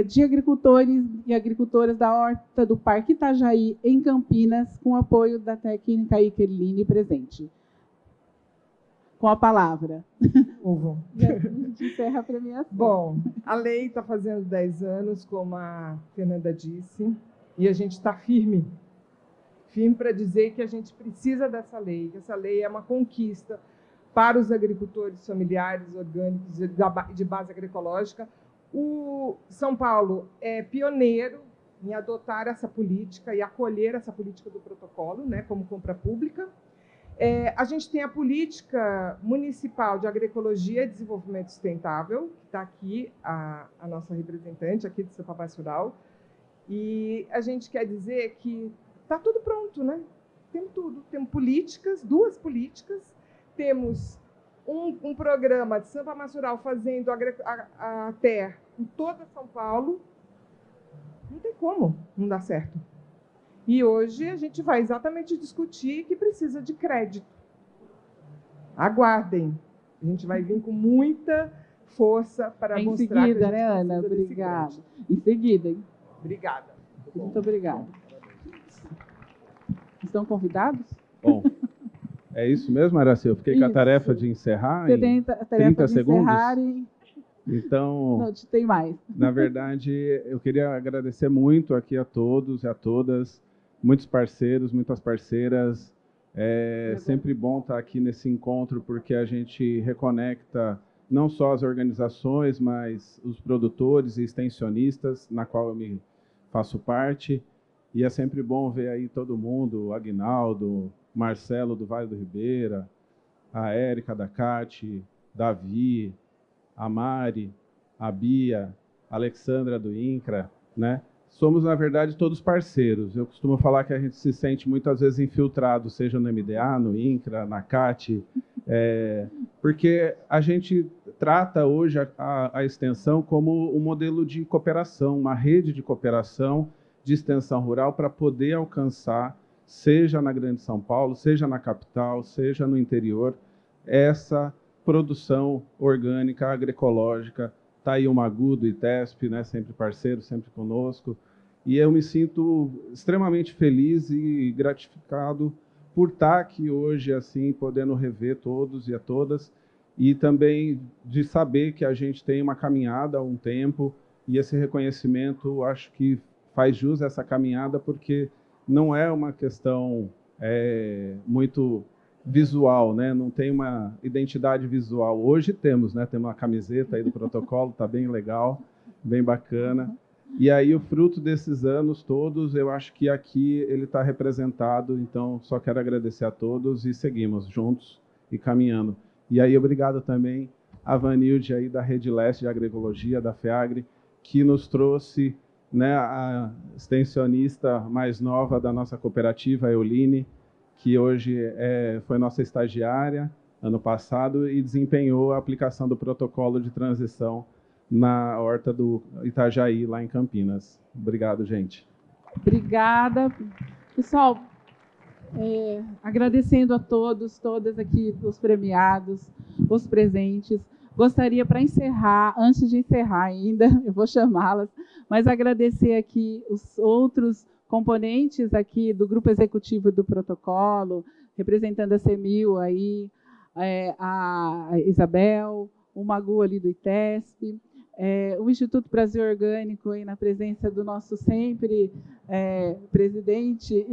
de agricultores e agricultoras da Horta do Parque Itajaí, em Campinas, com apoio da técnica Ikerline presente. Com a palavra. A gente encerra a premiação. Bom, a lei está fazendo 10 anos, como a Fernanda disse, e a gente está firme para dizer que a gente precisa dessa lei, que essa lei é uma conquista para os agricultores familiares, orgânicos e de base agroecológica. O São Paulo é pioneiro em adotar essa política e acolher essa política do protocolo, né, como compra pública. A gente tem a política municipal de agroecologia e desenvolvimento sustentável, que está aqui, a nossa representante aqui do Papai Rural, e a gente quer dizer que está tudo pronto, né? Temos tudo, temos políticas, duas políticas, temos um programa de Sampa Massural fazendo a terra em toda São Paulo. Não tem como não dar certo. E hoje a gente vai exatamente discutir que precisa de crédito. Aguardem. A gente vai vir com muita força para mostrar seguida, que a gente né, Ana? Obrigada. Em seguida, hein? Obrigada. Muito obrigada. Estão convidados? Bom, é isso mesmo, Araci? Eu fiquei com a tarefa de encerrar em 30 segundos. Então, não, tem mais. Na verdade, eu queria agradecer muito aqui a todos e a todas, muitos parceiros, muitas parceiras. É sempre bom estar aqui nesse encontro, porque a gente reconecta não só as organizações, mas os produtores e extensionistas, na qual eu me faço parte. E é sempre bom ver aí todo mundo, o Aguinaldo, Marcelo do Vale do Ribeira, a Érica da CAT, Davi, a Mari, a Bia, a Alexandra do INCRA, né? Somos, na verdade, todos parceiros. Eu costumo falar que a gente se sente muitas vezes infiltrado, seja no MDA, no INCRA, na CAT, porque a gente trata hoje a extensão como um modelo de cooperação, uma rede de cooperação de extensão rural para poder alcançar, seja na Grande São Paulo, seja na capital, seja no interior, essa produção orgânica, agroecológica. Está aí o Magu do ITESP, né, sempre parceiro, sempre conosco. E eu me sinto extremamente feliz e gratificado por estar aqui hoje, assim, podendo rever todos e a todas, e também de saber que a gente tem uma caminhada há um tempo, e esse reconhecimento, acho que faz jus a essa caminhada, porque não é uma questão muito visual, né? Não tem uma identidade visual. Hoje temos, né? Temos uma camiseta aí do protocolo, está bem legal, bem bacana. E aí o fruto desses anos todos, eu acho que aqui ele está representado. Então, só quero agradecer a todos e seguimos juntos e caminhando. E aí, obrigado também a Vanilde aí da Rede Leste de Agroecologia, da FEAGRE, que nos trouxe, né, a extensionista mais nova da nossa cooperativa, a Euline, que hoje foi nossa estagiária ano passado e desempenhou a aplicação do protocolo de transição na horta do Itajaí, lá em Campinas. Obrigado, gente. Obrigada. Pessoal, agradecendo a todos, todas aqui, os premiados, os presentes. Gostaria, para encerrar, antes de encerrar ainda, eu vou chamá-las, mas agradecer aqui os outros componentes aqui do grupo executivo do protocolo, representando a CEMIL aí, a Isabel, o Magu ali do ITESP, o Instituto Brasil Orgânico aí na presença do nosso sempre presidente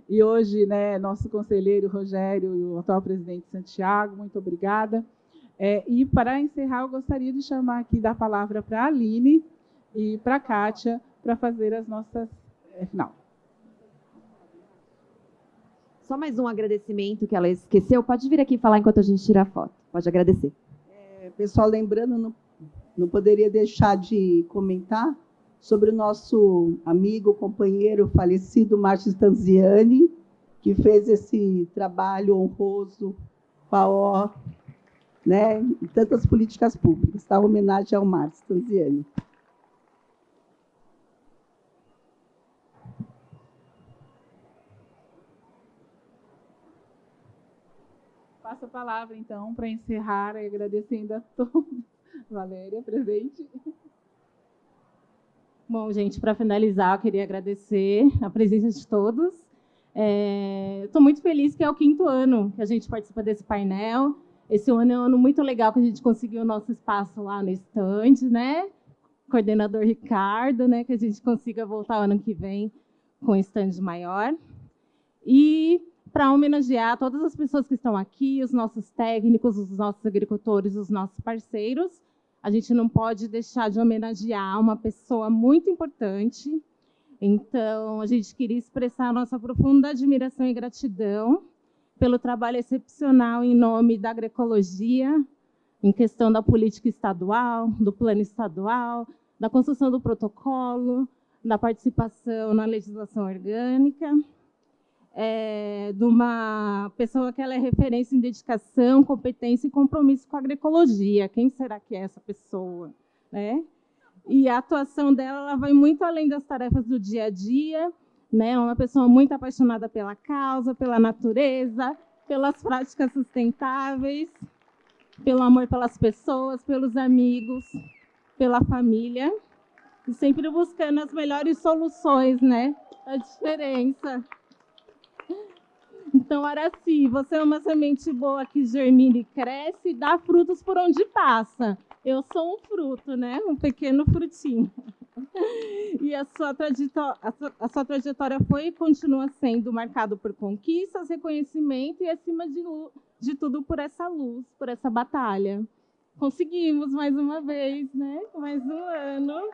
e hoje, né, nosso conselheiro Rogério e o atual presidente Santiago, muito obrigada. E para encerrar, eu gostaria de chamar aqui, dar a palavra para a Aline e para a Kátia, para fazer as nossas final. Só mais um agradecimento que ela esqueceu. Pode vir aqui falar enquanto a gente tira a foto. Pode agradecer. Pessoal, lembrando, não poderia deixar de comentar sobre o nosso amigo, companheiro falecido Márcio Stanziani, que fez esse trabalho honroso, FAO, né, em tantas políticas públicas. Tá? Homenagem ao Márcio Stanziani. Passo a palavra, então, para encerrar, agradecendo a todos. Valéria, presente. Bom, gente, para finalizar, eu queria agradecer a presença de todos. Estou muito feliz que é o 5º ano que a gente participa desse painel. Esse ano é um ano muito legal que a gente conseguiu o nosso espaço lá no stand, né? Coordenador Ricardo, né? Que a gente consiga voltar ano que vem com um stand maior. E para homenagear todas as pessoas que estão aqui, os nossos técnicos, os nossos agricultores, os nossos parceiros, a gente não pode deixar de homenagear uma pessoa muito importante. Então, a gente queria expressar a nossa profunda admiração e gratidão pelo trabalho excepcional em nome da agroecologia, em questão da política estadual, do plano estadual, da construção do protocolo, da participação na legislação orgânica, de uma pessoa que ela é referência em dedicação, competência e compromisso com a agroecologia. Quem será que é essa pessoa, né? E a atuação dela ela vai muito além das tarefas do dia a dia, né? É uma pessoa muito apaixonada pela causa, pela natureza, pelas práticas sustentáveis, pelo amor pelas pessoas, pelos amigos, pela família, e sempre buscando as melhores soluções, né? A diferença. Então, Araci, você é uma semente boa que germina e cresce e dá frutos por onde passa. Eu sou um fruto, né? Um pequeno frutinho. E a sua trajetória foi e continua sendo marcada por conquistas, reconhecimento e, acima de tudo, por essa luz, por essa batalha. conseguimos mais uma vez, né? Mais um ano.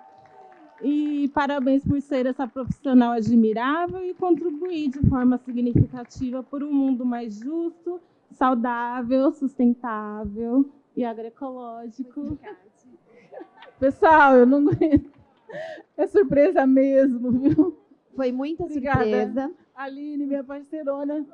E parabéns por ser essa profissional admirável e contribuir de forma significativa por um mundo mais justo, saudável, sustentável e agroecológico. Pessoal, eu não aguento. É surpresa mesmo, viu? Foi muita Obrigada. Surpresa. Aline, minha parceirona.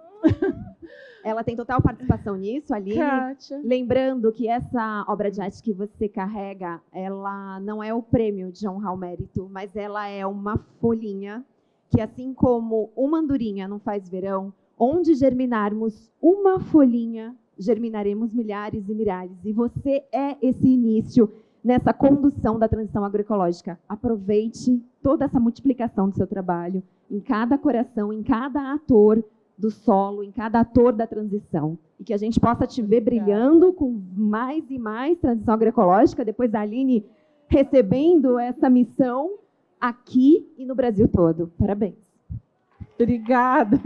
Ela tem total participação nisso, Aline. Kátia. Lembrando que essa obra de arte que você carrega, ela não é o prêmio de honrar o mérito, mas ela é uma folhinha que, assim como uma andorinha não faz verão, onde germinarmos uma folhinha, germinaremos milhares e milhares. E você é esse início nessa condução da transição agroecológica. Aproveite toda essa multiplicação do seu trabalho em cada coração, em cada ator do solo, em cada ator da transição. E que a gente possa te ver brilhando com mais e mais transição agroecológica, depois da Aline recebendo essa missão aqui e no Brasil todo. Parabéns. Obrigada.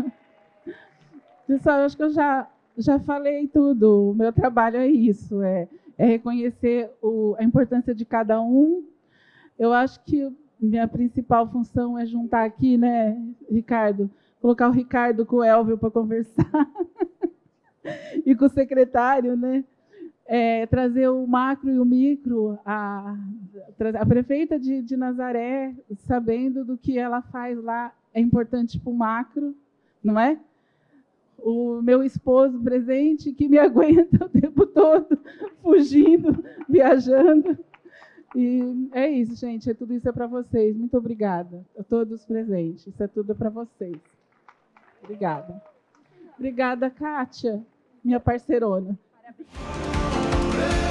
Pessoal, eu acho que eu já falei tudo. O meu trabalho é isso, é reconhecer a importância de cada um. Eu acho que minha principal função é juntar aqui, né, Ricardo? Colocar o Ricardo com o Elvio para conversar e com o secretário, né? Trazer o macro e o micro, a prefeita de Nazaré, sabendo do que ela faz lá, é importante para o macro, não é? O meu esposo presente, que me aguenta o tempo todo, fugindo, viajando. E é isso, gente. Tudo isso é para vocês. Muito obrigada a todos presentes. Isso é tudo para vocês. Obrigada. Obrigada, Kátia, minha parceirona. Parabéns.